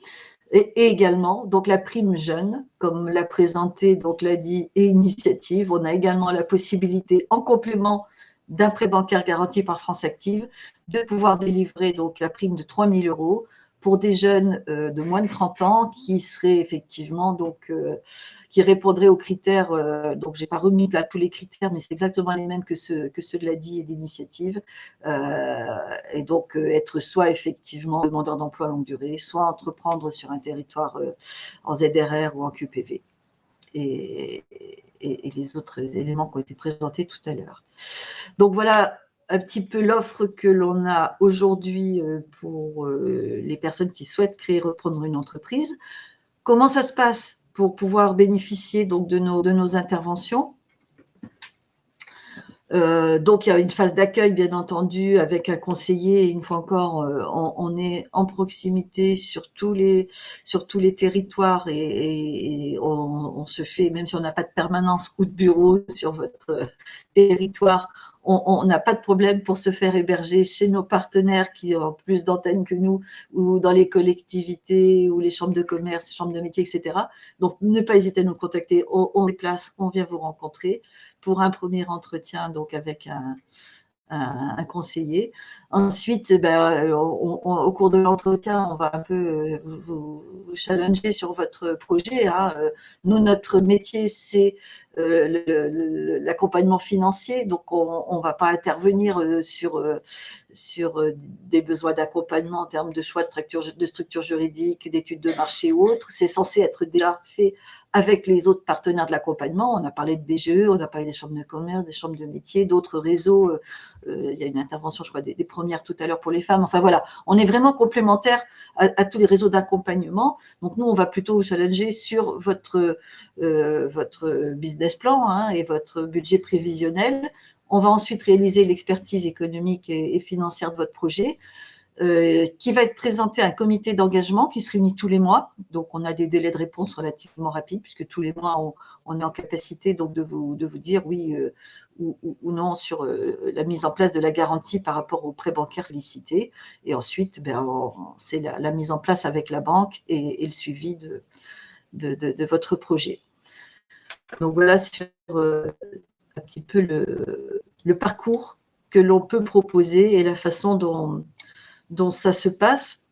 Et également, donc la prime jeune, comme l'a présenté, donc l'a dit, et initiative, on a également la possibilité, en complément d'un prêt bancaire garanti par France Active, de pouvoir délivrer donc la prime de 3 000 € pour des jeunes de moins de 30 ans qui seraient effectivement, donc, qui répondraient aux critères, donc je n'ai pas remis là tous les critères, mais c'est exactement les mêmes que ceux de l'ADI et d'initiative, et donc être soit effectivement demandeur d'emploi à longue durée, soit entreprendre sur un territoire en ZRR ou en QPV. Et les autres éléments qui ont été présentés tout à l'heure. Donc voilà un petit peu l'offre que l'on a aujourd'hui pour les personnes qui souhaitent créer, reprendre une entreprise. Comment ça se passe pour pouvoir bénéficier donc de nos interventions? Donc, il y a une phase d'accueil, bien entendu, avec un conseiller. Une fois encore, on est en proximité sur tous les territoires et on se fait, même si on n'a pas de permanence ou de bureau sur votre territoire, on n'a pas de problème pour se faire héberger chez nos partenaires qui ont plus d'antennes que nous, ou dans les collectivités, ou les chambres de commerce, les chambres de métiers, etc. Donc, ne pas hésiter à nous contacter. On déplace, on vient vous rencontrer pour un premier entretien, donc avec un conseiller. Ensuite, au cours de l'entretien, on va un peu vous challenger sur votre projet. Nous, notre métier, c'est l'accompagnement financier, donc on ne va pas intervenir sur des besoins d'accompagnement en termes de choix de structure juridique, d'études de marché ou autres. C'est censé être déjà fait avec les autres partenaires de l'accompagnement. On a parlé de BGE, on a parlé des chambres de commerce, des chambres de métiers, d'autres réseaux. Il y a une intervention, je crois, des premières tout à l'heure pour les femmes. Enfin voilà, on est vraiment complémentaires à tous les réseaux d'accompagnement. Donc nous, on va plutôt vous challenger sur votre business plan et votre budget prévisionnel. On va ensuite réaliser l'expertise économique et financière de votre projet, qui va être présenté à un comité d'engagement qui se réunit tous les mois. Donc, on a des délais de réponse relativement rapides, puisque tous les mois, on est en capacité donc, de vous dire oui ou non sur la mise en place de la garantie par rapport aux prêts bancaires sollicités. Et ensuite, c'est la mise en place avec la banque et le suivi de votre projet. Donc, voilà sur un petit peu le parcours que l'on peut proposer et la façon dont ça se passe.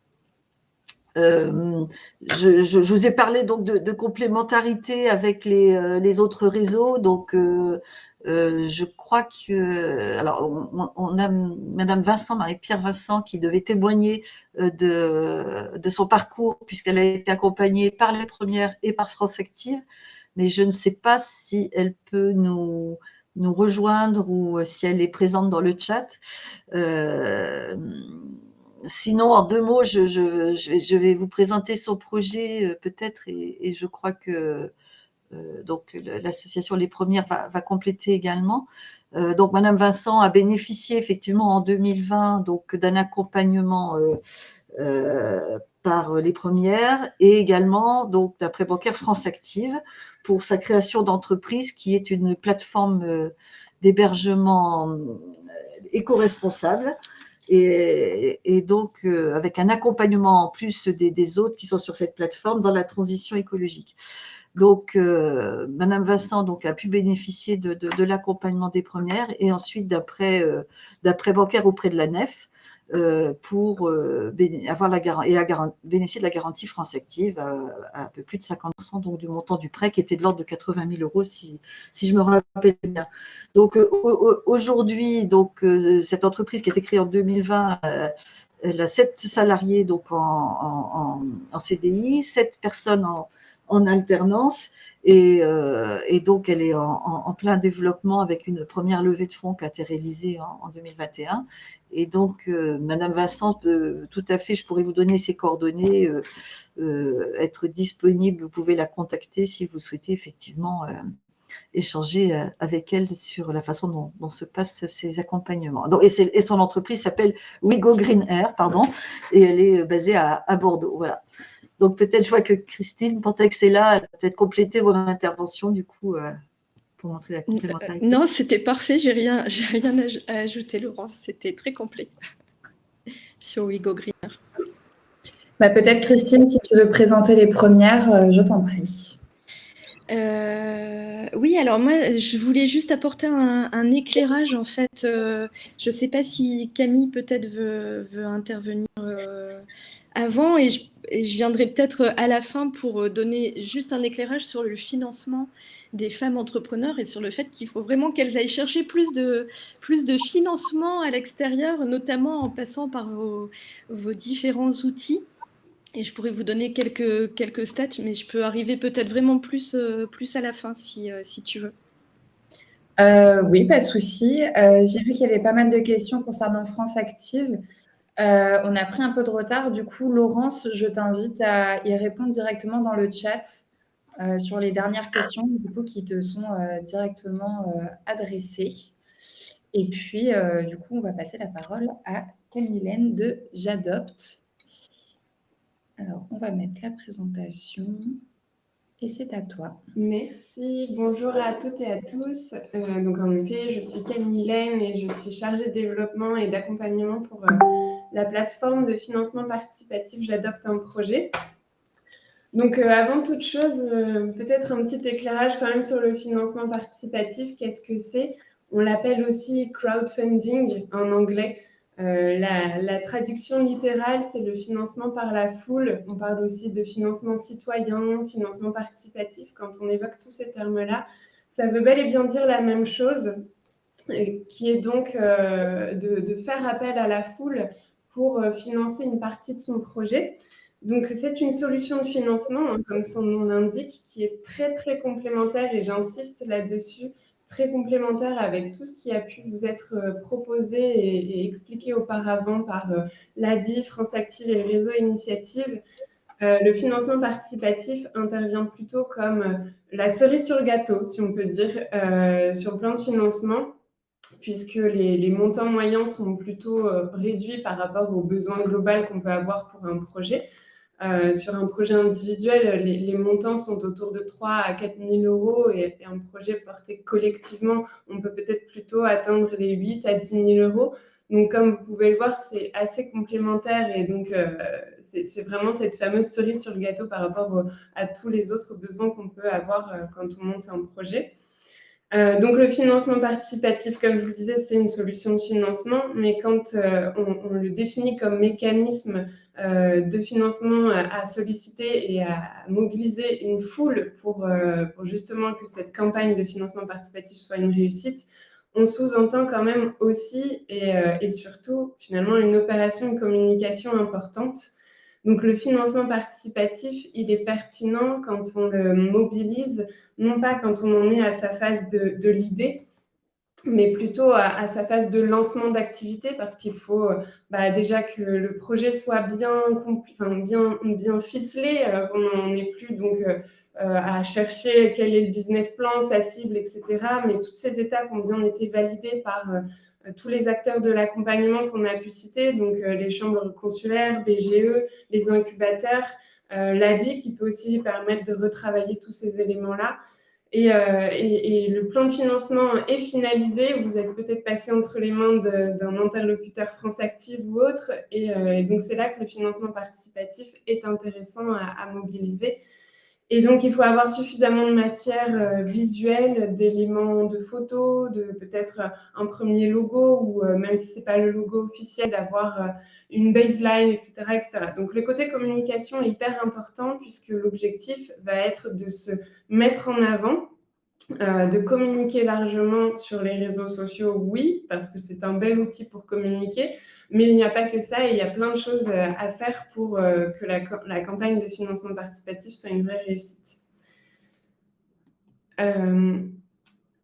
Je vous ai parlé donc de complémentarité avec les autres réseaux. Donc, je crois que… Alors, on a Madame Vincent, Marie-Pierre Vincent, qui devait témoigner de son parcours, puisqu'elle a été accompagnée par les premières et par France Active. Mais je ne sais pas si elle peut nous rejoindre ou si elle est présente dans le chat. Sinon, en 2 mots, je vais vous présenter son projet peut-être, et je crois que donc l'association Les Premières va compléter également. Donc, Madame Vincent a bénéficié effectivement en 2020 donc d'un accompagnement par Les Premières et également donc d'un prêt bancaire France Active pour sa création d'entreprise, qui est une plateforme d'hébergement éco-responsable. Et donc, avec un accompagnement en plus des autres qui sont sur cette plateforme dans la transition écologique. Donc, Madame Vincent donc, a pu bénéficier de l'accompagnement des premières et ensuite d'un prêt bancaire auprès de la NEF pour bénéficier de la garantie France Active à un peu plus de 50% donc, du montant du prêt, qui était de l'ordre de 80 000 euros, si je me rappelle bien. Donc, aujourd'hui, donc, cette entreprise qui a été créée en 2020, elle a 7 salariés donc, en CDI, 7 personnes en alternance, et donc elle est en plein développement avec une première levée de fonds qui a été réalisée en 2021. Et donc, Madame Vincent, tout à fait, je pourrais vous donner ses coordonnées, être disponible, vous pouvez la contacter si vous souhaitez effectivement échanger avec elle sur la façon dont se passent ces accompagnements. Donc, et son entreprise s'appelle WeGo Green Air, et elle est basée à Bordeaux. Voilà. Donc, peut-être, je vois que Christine Pantex est là, elle va peut-être compléter mon intervention, du coup, pour montrer la complémentarité. Non, c'était parfait, j'ai rien à ajouter, Laurence, c'était très complet sur WeGo Greener. Peut-être, Christine, si tu veux présenter Les Premières, je t'en prie. Oui, alors moi, je voulais juste apporter un éclairage, en fait. Je ne sais pas si Camille, peut-être, veut intervenir avant, et je viendrai peut-être à la fin pour donner juste un éclairage sur le financement des femmes entrepreneurs et sur le fait qu'il faut vraiment qu'elles aillent chercher plus de financement à l'extérieur, notamment en passant par vos différents outils. Et je pourrais vous donner quelques stats, mais je peux arriver peut-être vraiment plus à la fin si tu veux. Oui, pas de souci. J'ai vu qu'il y avait pas mal de questions concernant France Active. On a pris un peu de retard. Du coup, Laurence, je t'invite à y répondre directement dans le chat sur les dernières questions du coup, qui te sont directement adressées. Et puis, du coup, on va passer la parole à Camille-Hélène de J'adopte. Alors, on va mettre la présentation et c'est à toi. Merci, bonjour à toutes et à tous. Donc en effet, je suis Camille-Hélène et je suis chargée de développement et d'accompagnement pour la plateforme de financement participatif J'adopte un projet. Donc avant toute chose, peut-être un petit éclairage quand même sur le financement participatif. Qu'est-ce que c'est? On l'appelle aussi crowdfunding en anglais. La traduction littérale, c'est le financement par la foule. On parle aussi de financement citoyen, financement participatif. Quand on évoque tous ces termes-là, ça veut bel et bien dire la même chose, qui est donc de faire appel à la foule pour financer une partie de son projet. Donc, c'est une solution de financement, hein, comme son nom l'indique, qui est très, très complémentaire, et j'insiste là-dessus, très complémentaire avec tout ce qui a pu vous être proposé et expliqué auparavant par l'ADI, France Active et le réseau Initiative. Le financement participatif intervient plutôt comme la cerise sur le gâteau, si on peut dire, sur le plan de financement, puisque les montants moyens sont plutôt réduits par rapport aux besoins globaux qu'on peut avoir pour un projet. Sur un projet individuel, les montants sont autour de 3 à 4 000 euros et un projet porté collectivement, on peut peut-être plutôt atteindre les 8 à 10 000 euros. Donc, comme vous pouvez le voir, c'est assez complémentaire et donc c'est vraiment cette fameuse cerise sur le gâteau par rapport à tous les autres besoins qu'on peut avoir quand on monte un projet. Donc, le financement participatif, comme je vous le disais, c'est une solution de financement, mais quand on le définit comme mécanisme de financement à solliciter et à mobiliser une foule pour justement que cette campagne de financement participatif soit une réussite, on sous-entend quand même aussi et surtout finalement une opération de communication importante. Donc le financement participatif, il est pertinent quand on le mobilise, non pas quand on en est à sa phase de l'idée, mais plutôt à sa phase de lancement d'activité, parce qu'il faut déjà que le projet soit bien ficelé, qu'on n'en ait plus donc à chercher quel est le business plan, sa cible, etc. Mais toutes ces étapes ont bien été validées par tous les acteurs de l'accompagnement qu'on a pu citer, donc les chambres consulaires, BGE, les incubateurs, l'ADI qui peut aussi permettre de retravailler tous ces éléments-là. Et le plan de financement est finalisé. Vous êtes peut-être passé entre les mains d'un interlocuteur France Active ou autre. Et donc, c'est là que le financement participatif est intéressant à mobiliser. Et donc, il faut avoir suffisamment de matière visuelle, d'éléments de photos, de peut-être un premier logo ou même si ce n'est pas le logo officiel, d'avoir une baseline, etc., etc. Donc, le côté communication est hyper important puisque l'objectif va être de se mettre en avant, de communiquer largement sur les réseaux sociaux, oui, parce que c'est un bel outil pour communiquer, mais il n'y a pas que ça, et il y a plein de choses à faire pour que la campagne de financement participatif soit une vraie réussite.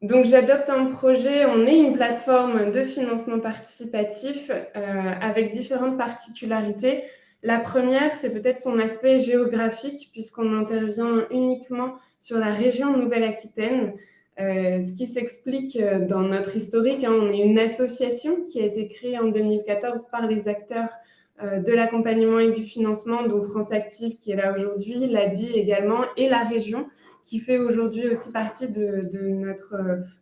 Donc, J'adopte un projet, on est une plateforme de financement participatif avec différentes particularités. La première, c'est peut-être son aspect géographique, puisqu'on intervient uniquement sur la région Nouvelle-Aquitaine, ce qui s'explique dans notre historique. On est une association qui a été créée en 2014 par les acteurs de l'accompagnement et du financement, dont France Active qui est là aujourd'hui, l'ADI également, et la région, qui fait aujourd'hui aussi partie de notre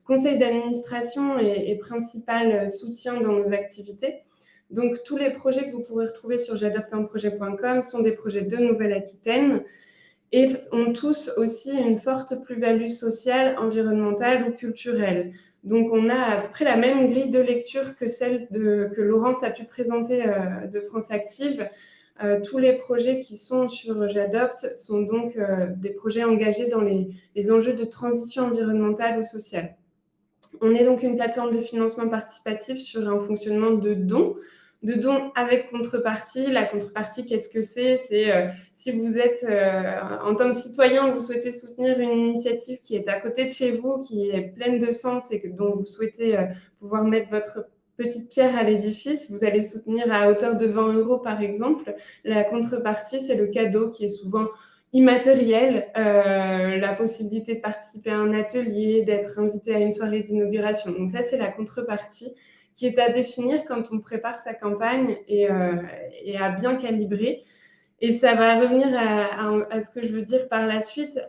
conseil d'administration et principal soutien dans nos activités. Donc, tous les projets que vous pourrez retrouver sur j'adopteunprojet.com sont des projets de Nouvelle-Aquitaine et ont tous aussi une forte plus-value sociale, environnementale ou culturelle. Donc, on a à peu près la même grille de lecture que celle que Laurence a pu présenter de France Active. Tous les projets qui sont sur J'adopte sont donc des projets engagés dans les enjeux de transition environnementale ou sociale. On est donc une plateforme de financement participatif sur un fonctionnement de dons avec contrepartie. La contrepartie, qu'est-ce que c'est? C'est si vous êtes, en tant que citoyen, vous souhaitez soutenir une initiative qui est à côté de chez vous, qui est pleine de sens et dont vous souhaitez pouvoir mettre votre petite pierre à l'édifice, vous allez soutenir à hauteur de 20 € par exemple. La contrepartie, c'est le cadeau qui est souvent immatériel, la possibilité de participer à un atelier, d'être invité à une soirée d'inauguration. Donc ça, c'est la contrepartie qui est à définir quand on prépare sa campagne et à bien calibrer. Et ça va revenir à ce que je veux dire par la suite,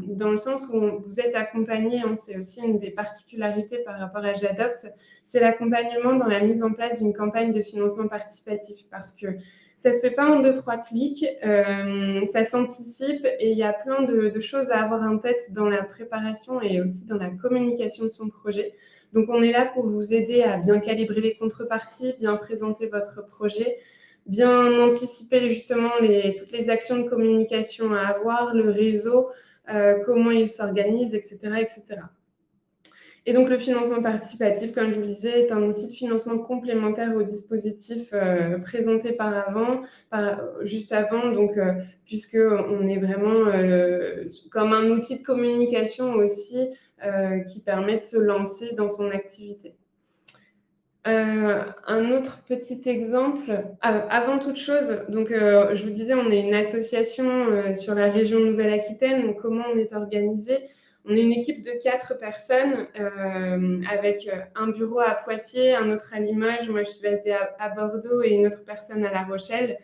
dans le sens où vous êtes accompagné, hein, c'est aussi une des particularités par rapport à J'adopte, c'est l'accompagnement dans la mise en place d'une campagne de financement participatif, parce que ça se fait pas en 2-3 clics, ça s'anticipe et il y a plein de choses à avoir en tête dans la préparation et aussi dans la communication de son projet. Donc on est là pour vous aider à bien calibrer les contreparties, bien présenter votre projet, bien anticiper justement toutes les actions de communication à avoir, le réseau, comment il s'organise, etc., etc. Et donc, le financement participatif, comme je vous le disais, est un outil de financement complémentaire au dispositif présenté juste avant, donc, puisqu'on est vraiment comme un outil de communication aussi qui permet de se lancer dans son activité. Un autre petit exemple, avant toute chose, donc je vous disais, on est une association sur la région Nouvelle-Aquitaine. Donc comment on est organisé? On est une équipe de 4 personnes avec un bureau à Poitiers, un autre à Limoges, moi je suis basée à Bordeaux et une autre personne à La Rochelle.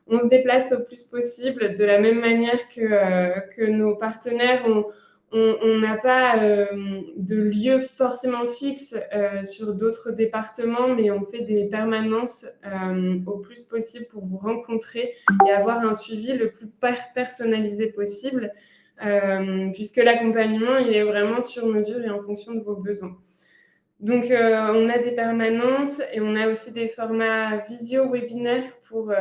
On se déplace au plus possible de la même manière que nos partenaires. On n'a pas de lieu forcément fixe sur d'autres départements, mais on fait des permanences au plus possible pour vous rencontrer et avoir un suivi le plus personnalisé possible, puisque l'accompagnement, il est vraiment sur mesure et en fonction de vos besoins. Donc, on a des permanences et on a aussi des formats visio-webinaires pour,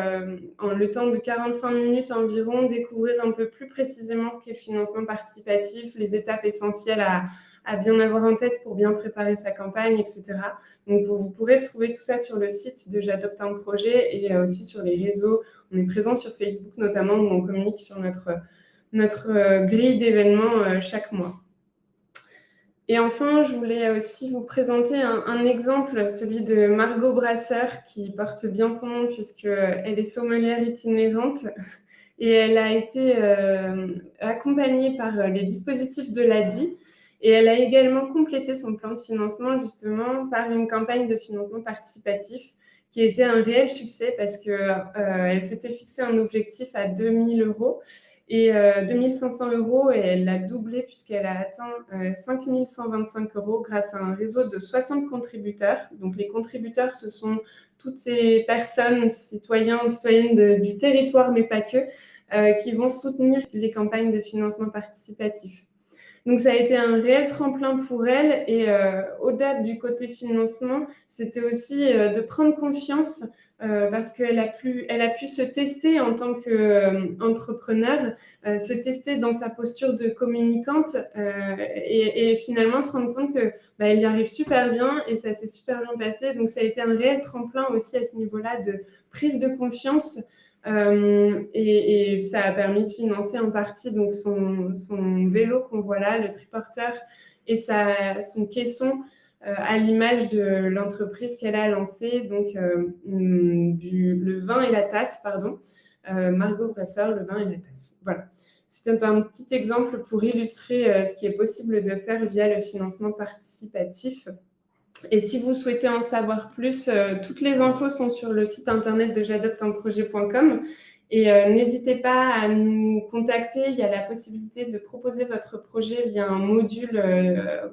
en le temps de 45 minutes environ, découvrir un peu plus précisément ce qu'est le financement participatif, les étapes essentielles à bien avoir en tête pour bien préparer sa campagne, etc. Donc, vous pourrez retrouver tout ça sur le site de J'adopte un projet et aussi sur les réseaux. On est présent sur Facebook notamment, où on communique sur notre grille d'événements chaque mois. Et enfin, je voulais aussi vous présenter un exemple, celui de Margot Brasseur, qui porte bien son nom puisqu'elle est sommelière itinérante et elle a été accompagnée par les dispositifs de l'ADI et elle a également complété son plan de financement justement par une campagne de financement participatif qui a été un réel succès parce qu'elle s'était fixé un objectif à 2 000 € et 2 500 € et elle l'a doublé puisqu'elle a atteint 5 125 € grâce à un réseau de 60 contributeurs. Donc les contributeurs, ce sont toutes ces personnes, citoyens ou citoyennes du territoire, mais pas que, qui vont soutenir les campagnes de financement participatif. Donc, ça a été un réel tremplin pour elle et au-delà du côté financement, c'était aussi de prendre confiance parce qu'elle a pu se tester en tant qu'entrepreneur, se tester dans sa posture de communicante et finalement se rendre compte qu'elle y arrive super bien et ça s'est super bien passé. Donc, ça a été un réel tremplin aussi à ce niveau-là de prise de confiance. Et ça a permis de financer en partie donc son vélo qu'on voit là, le triporteur, et son caisson à l'image de l'entreprise qu'elle a lancée, donc le vin et la tasse, pardon, Margot Brasseur, le vin et la tasse. Voilà. C'était un petit exemple pour illustrer ce qui est possible de faire via le financement participatif. Et si vous souhaitez en savoir plus, toutes les infos sont sur le site internet de j'adopteunprojet.com et n'hésitez pas à nous contacter. Il y a la possibilité de proposer votre projet via un module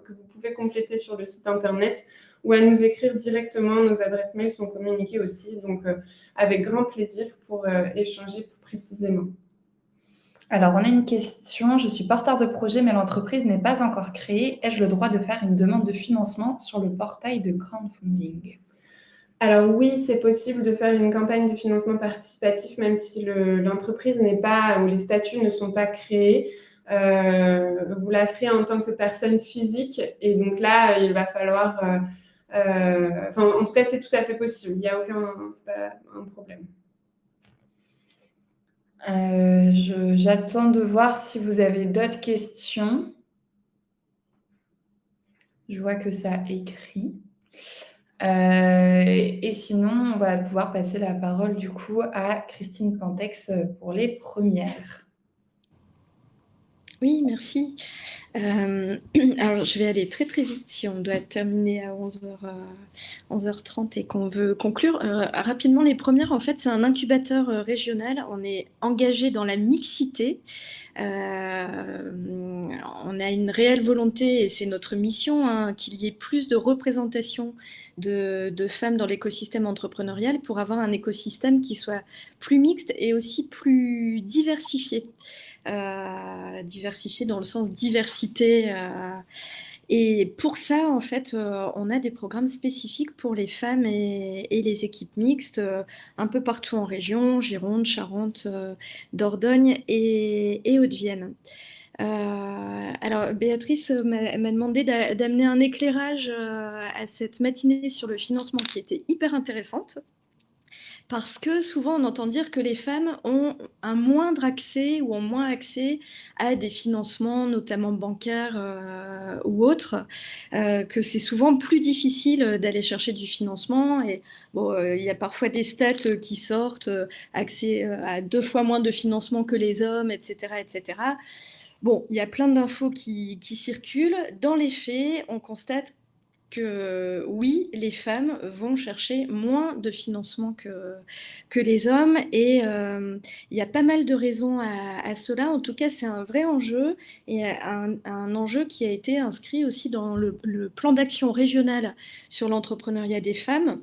que vous pouvez compléter sur le site internet ou à nous écrire directement. Nos adresses mail sont communiquées aussi, donc avec grand plaisir pour échanger plus précisément. Alors, on a une question. Je suis porteur de projet, mais l'entreprise n'est pas encore créée. Ai-je le droit de faire une demande de financement sur le portail de crowdfunding? Alors oui, c'est possible de faire une campagne de financement participatif, même si l'entreprise n'est pas, ou les statuts ne sont pas créés. Vous la ferez en tant que personne physique. Et donc là, il va falloir... en tout cas, c'est tout à fait possible. Il n'y a c'est pas un problème. J'attends de voir si vous avez d'autres questions. Je vois que ça écrit. Et sinon, on va pouvoir passer la parole du coup à Christine Pantex pour les premières. Oui, merci. Alors, je vais aller très très vite si on doit terminer à 11h30 et qu'on veut conclure. Rapidement, les premières, en fait, c'est un incubateur régional. On est engagé dans la mixité. On a une réelle volonté, et c'est notre mission, hein, qu'il y ait plus de représentation de femmes dans l'écosystème entrepreneurial pour avoir un écosystème qui soit plus mixte et aussi plus diversifié. Diversifié dans le sens diversité. Et pour ça, en fait, on a des programmes spécifiques pour les femmes et les équipes mixtes un peu partout en région, Gironde, Charente, Dordogne et Haute-Vienne. Alors, Béatrice m'a demandé d'amener un éclairage à cette matinée sur le financement qui était hyper intéressante. Parce que souvent, on entend dire que les femmes ont un moindre accès ou ont moins accès à des financements, notamment bancaires ou autres, que c'est souvent plus difficile d'aller chercher du financement. Et bon, il y a parfois des stats qui sortent, accès à 2 fois moins de financement que les hommes, etc., etc. Bon, il y a plein d'infos qui circulent. Dans les faits, on constate que oui, les femmes vont chercher moins de financement que les hommes et il y a pas mal de raisons à cela. En tout cas, c'est un vrai enjeu et un enjeu qui a été inscrit aussi dans le plan d'action régional sur l'entrepreneuriat des femmes,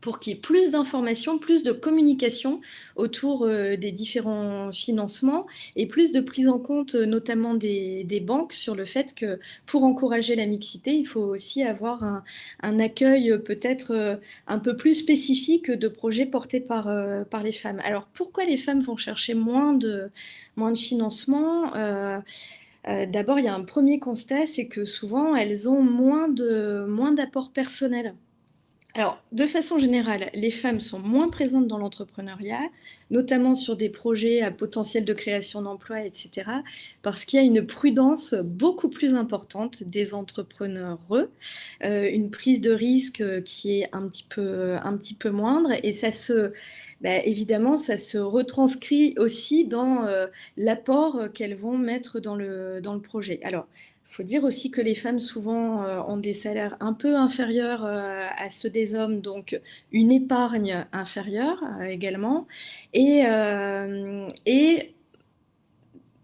pour qu'il y ait plus d'informations, plus de communication autour des différents financements et plus de prise en compte notamment des banques sur le fait que pour encourager la mixité, il faut aussi avoir un accueil peut-être un peu plus spécifique de projets portés par les femmes. Alors pourquoi les femmes vont chercher moins de financement D'abord, il y a un premier constat, c'est que souvent elles ont moins d'apports personnels. Alors, de façon générale, les femmes sont moins présentes dans l'entrepreneuriat, notamment sur des projets à potentiel de création d'emplois, etc., parce qu'il y a une prudence beaucoup plus importante des entrepreneurs, une prise de risque qui est un petit peu moindre, et évidemment, ça se retranscrit aussi dans l'apport qu'elles vont mettre dans le projet. Alors, il faut dire aussi que les femmes souvent ont des salaires un peu inférieurs à ceux des hommes, donc une épargne inférieure également. Et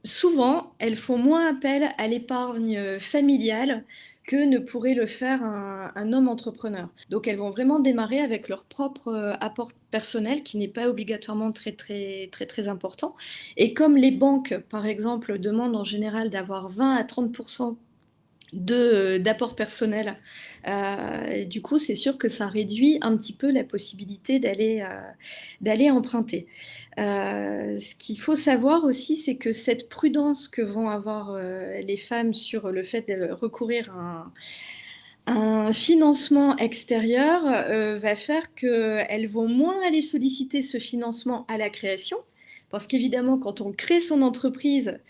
souvent, elles font moins appel à l'épargne familiale que ne pourrait le faire un homme entrepreneur. Donc elles vont vraiment démarrer avec leur propre apport personnel qui n'est pas obligatoirement très très très très important. Et comme les banques, par exemple, demandent en général d'avoir 20 à 30% d'apport personnel. Du coup, c'est sûr que ça réduit un petit peu la possibilité d'aller emprunter. Ce qu'il faut savoir aussi, c'est que cette prudence que vont avoir les femmes sur le fait de recourir à un financement extérieur va faire qu'elles vont moins aller solliciter ce financement à la création, parce qu'évidemment, quand on crée son entreprise,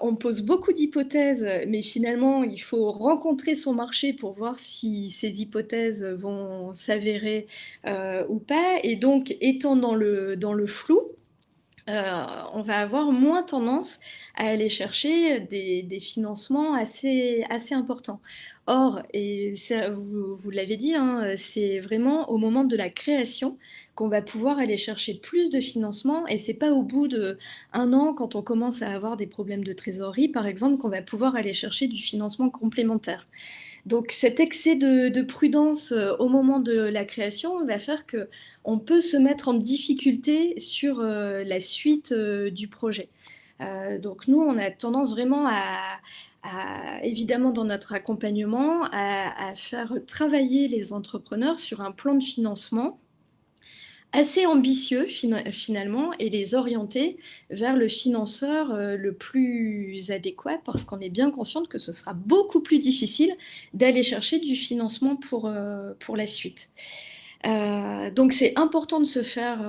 on pose beaucoup d'hypothèses, mais finalement, il faut rencontrer son marché pour voir si ces hypothèses vont s'avérer ou pas. Et donc, étant dans le flou, on va avoir moins tendance à aller chercher des financements assez importants. Or, et ça, vous l'avez dit, hein, c'est vraiment au moment de la création qu'on va pouvoir aller chercher plus de financement, et c'est pas au bout d'1 an, quand on commence à avoir des problèmes de trésorerie, par exemple, qu'on va pouvoir aller chercher du financement complémentaire. Donc cet excès de prudence au moment de la création va faire qu'on peut se mettre en difficulté sur la suite du projet. Donc nous, on a tendance vraiment évidemment dans notre accompagnement, à faire travailler les entrepreneurs sur un plan de financement assez ambitieux finalement, et les orienter vers le financeur le plus adéquat, parce qu'on est bien consciente que ce sera beaucoup plus difficile d'aller chercher du financement pour la suite. Donc c'est important de se faire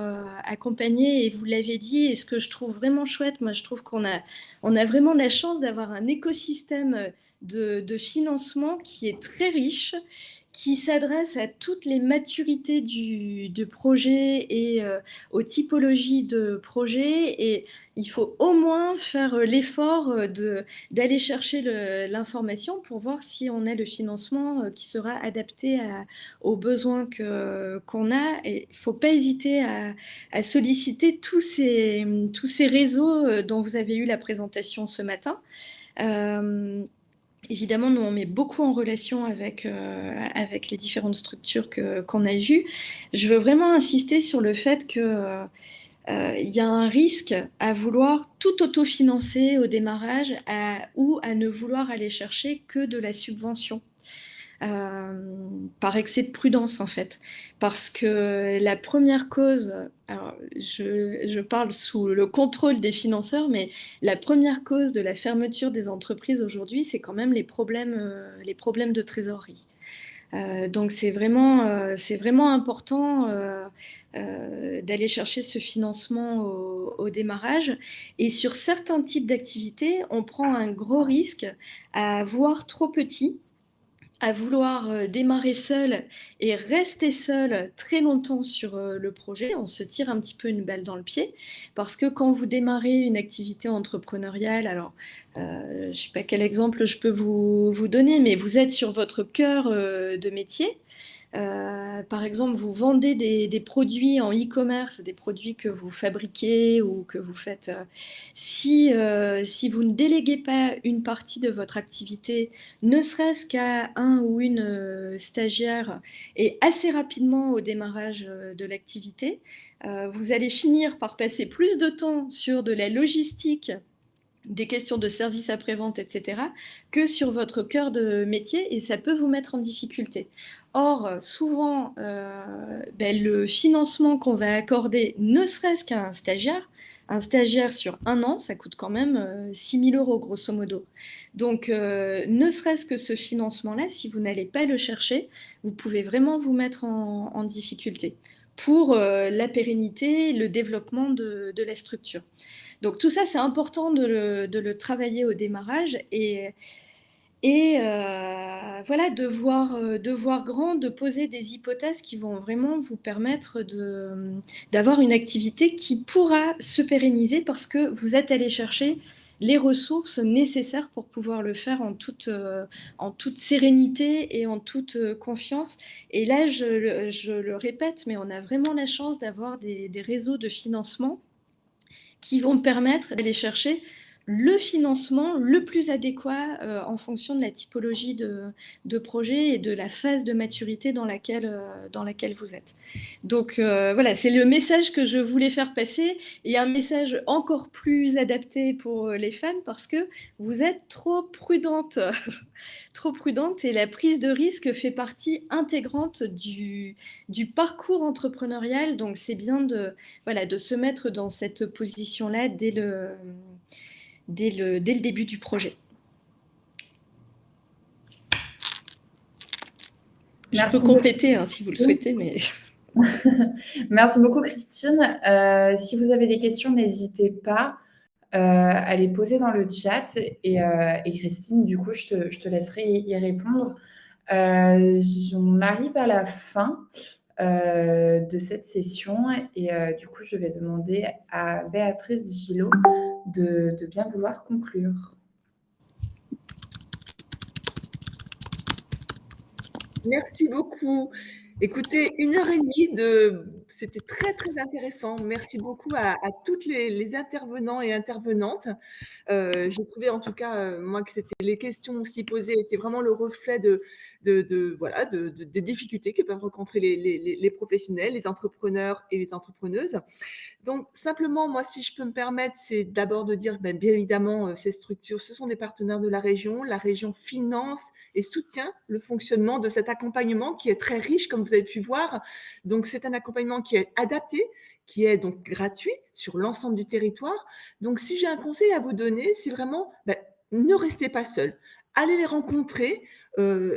accompagner, et vous l'avez dit, et ce que je trouve vraiment chouette, moi je trouve qu'on a vraiment la chance d'avoir un écosystème de financement qui est très riche, qui s'adresse à toutes les maturités de projet et aux typologies de projet. Et il faut au moins faire l'effort d'aller chercher l'information pour voir si on a le financement qui sera adapté aux besoins qu'on a. Et il ne faut pas hésiter à solliciter tous ces réseaux dont vous avez eu la présentation ce matin. Évidemment, nous, on met beaucoup en relation avec les différentes structures qu'on a vues. Je veux vraiment insister sur le fait que il y a un risque à vouloir tout autofinancer au démarrage ou à ne vouloir aller chercher que de la subvention. Par excès de prudence en fait, parce que la première cause, alors je parle sous le contrôle des financeurs, mais la première cause de la fermeture des entreprises aujourd'hui, c'est quand même les problèmes de trésorerie. Donc c'est vraiment important d'aller chercher ce financement au démarrage. Et sur certains types d'activités, on prend un gros risque à voir trop petit, à vouloir démarrer seul et rester seul très longtemps sur le projet. On se tire un petit peu une balle dans le pied, parce que quand vous démarrez une activité entrepreneuriale, alors je ne sais pas quel exemple je peux vous donner, mais vous êtes sur votre cœur de métier. Par exemple, vous vendez des produits en e-commerce, des produits que vous fabriquez ou que vous faites. Si vous ne déléguez pas une partie de votre activité, ne serait-ce qu'à un ou une stagiaire, et assez rapidement au démarrage de l'activité, vous allez finir par passer plus de temps sur de la logistique, des questions de service après-vente, etc., que sur votre cœur de métier, et ça peut vous mettre en difficulté. Or, souvent, le financement qu'on va accorder, ne serait-ce qu'à un stagiaire sur 1 an, ça coûte quand même 6 000 € grosso modo. Donc, ne serait-ce que ce financement-là, si vous n'allez pas le chercher, vous pouvez vraiment vous mettre en difficulté pour la pérennité, le développement de la structure. Donc tout ça, c'est important de le travailler au démarrage et voilà, de voir grand, de poser des hypothèses qui vont vraiment vous permettre d'avoir une activité qui pourra se pérenniser, parce que vous êtes allé chercher les ressources nécessaires pour pouvoir le faire en toute sérénité et en toute confiance. Et là, je le répète, mais on a vraiment la chance d'avoir des réseaux de financement qui vont permettre d'aller chercher le financement le plus adéquat en fonction de la typologie de projet et de la phase de maturité dans laquelle vous êtes. Donc voilà, c'est le message que je voulais faire passer, et un message encore plus adapté pour les femmes, parce que vous êtes trop prudentes. Trop prudente, et la prise de risque fait partie intégrante du parcours entrepreneurial. Donc c'est bien de se mettre dans cette position-là dès le début du projet. Merci. Je peux compléter si vous le souhaitez, mais... Merci beaucoup, Christine. Si vous avez des questions, n'hésitez pas à les poser dans le chat, et Christine, du coup, je te laisserai y répondre. On arrive à la fin de cette session, et du coup, je vais demander à Béatrice Gillot de bien vouloir conclure. Merci beaucoup. Écoutez, 1h30 c'était très, très intéressant. Merci beaucoup à toutes les intervenants et intervenantes. J'ai trouvé, en tout cas, moi, que les questions aussi posées étaient vraiment le reflet des difficultés que peuvent rencontrer les professionnels, les entrepreneurs et les entrepreneuses. Donc, simplement, moi, si je peux me permettre, c'est d'abord de dire, bien évidemment, ces structures, ce sont des partenaires de la région. La région finance et soutient le fonctionnement de cet accompagnement qui est très riche, comme vous avez pu voir. Donc, c'est un accompagnement qui est adapté, qui est donc gratuit sur l'ensemble du territoire. Donc, si j'ai un conseil à vous donner, c'est vraiment, ne restez pas seuls. Allez les rencontrer,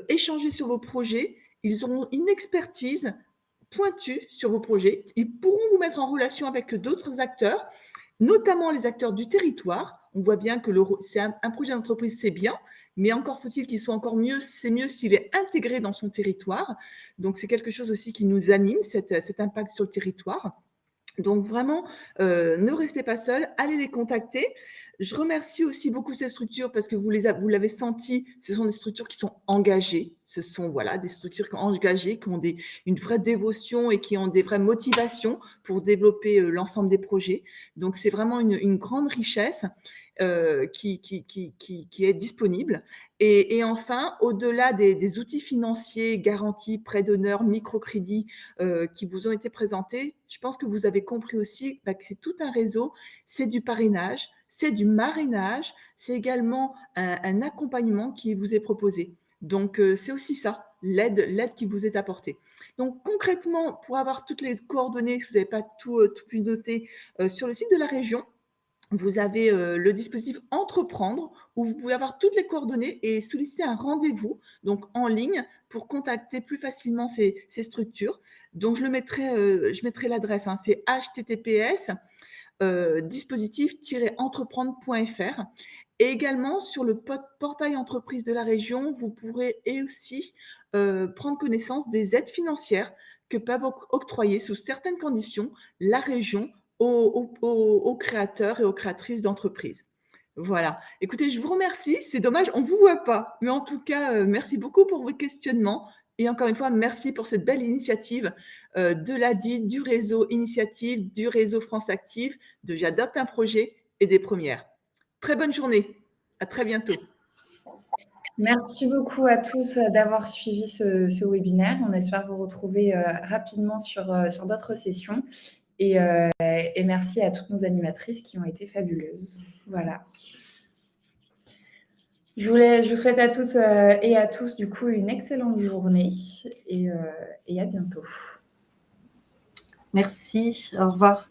échangez sur vos projets. Ils auront une expertise pointue sur vos projets. Ils pourront vous mettre en relation avec d'autres acteurs, notamment les acteurs du territoire. On voit bien que c'est un projet d'entreprise, c'est bien, mais encore faut-il qu'il soit encore mieux, c'est mieux s'il est intégré dans son territoire. Donc, c'est quelque chose aussi qui nous anime, cet impact sur le territoire. Donc, vraiment, ne restez pas seuls, allez les contacter. Je remercie aussi beaucoup ces structures parce que vous l'avez senti, ce sont des structures qui sont engagées. Ce sont des structures engagées qui ont une vraie dévotion et qui ont des vraies motivations pour développer l'ensemble des projets. Donc, c'est vraiment une grande richesse qui est disponible. Et enfin, au-delà des outils financiers, garanties, prêts d'honneur, microcrédits qui vous ont été présentés, je pense que vous avez compris aussi que c'est tout un réseau, c'est du parrainage, c'est du marrainage, c'est également un accompagnement qui vous est proposé. Donc, c'est aussi ça, l'aide qui vous est apportée. Donc, concrètement, pour avoir toutes les coordonnées, vous n'avez pas tout pu noter, sur le site de la région, vous avez le dispositif Entreprendre où vous pouvez avoir toutes les coordonnées et solliciter un rendez-vous donc en ligne pour contacter plus facilement ces structures. Donc, je mettrai l'adresse, c'est https dispositif-entreprendre.fr. Et également sur le portail entreprise de la région, vous pourrez aussi prendre connaissance des aides financières que peuvent octroyer sous certaines conditions la région aux créateurs et aux créatrices d'entreprises. Voilà. Écoutez, je vous remercie. C'est dommage, on ne vous voit pas. Mais en tout cas, merci beaucoup pour vos questionnements. Et encore une fois, merci pour cette belle initiative de l'ADI, du réseau Initiative, du réseau France Active, de J'adopte un projet et des premières. Très bonne journée. À très bientôt. Merci beaucoup à tous d'avoir suivi ce webinaire. On espère vous retrouver rapidement sur d'autres sessions. Et merci à toutes nos animatrices qui ont été fabuleuses. Voilà. Je vous souhaite à toutes et à tous, du coup, une excellente journée et à bientôt. Merci, au revoir.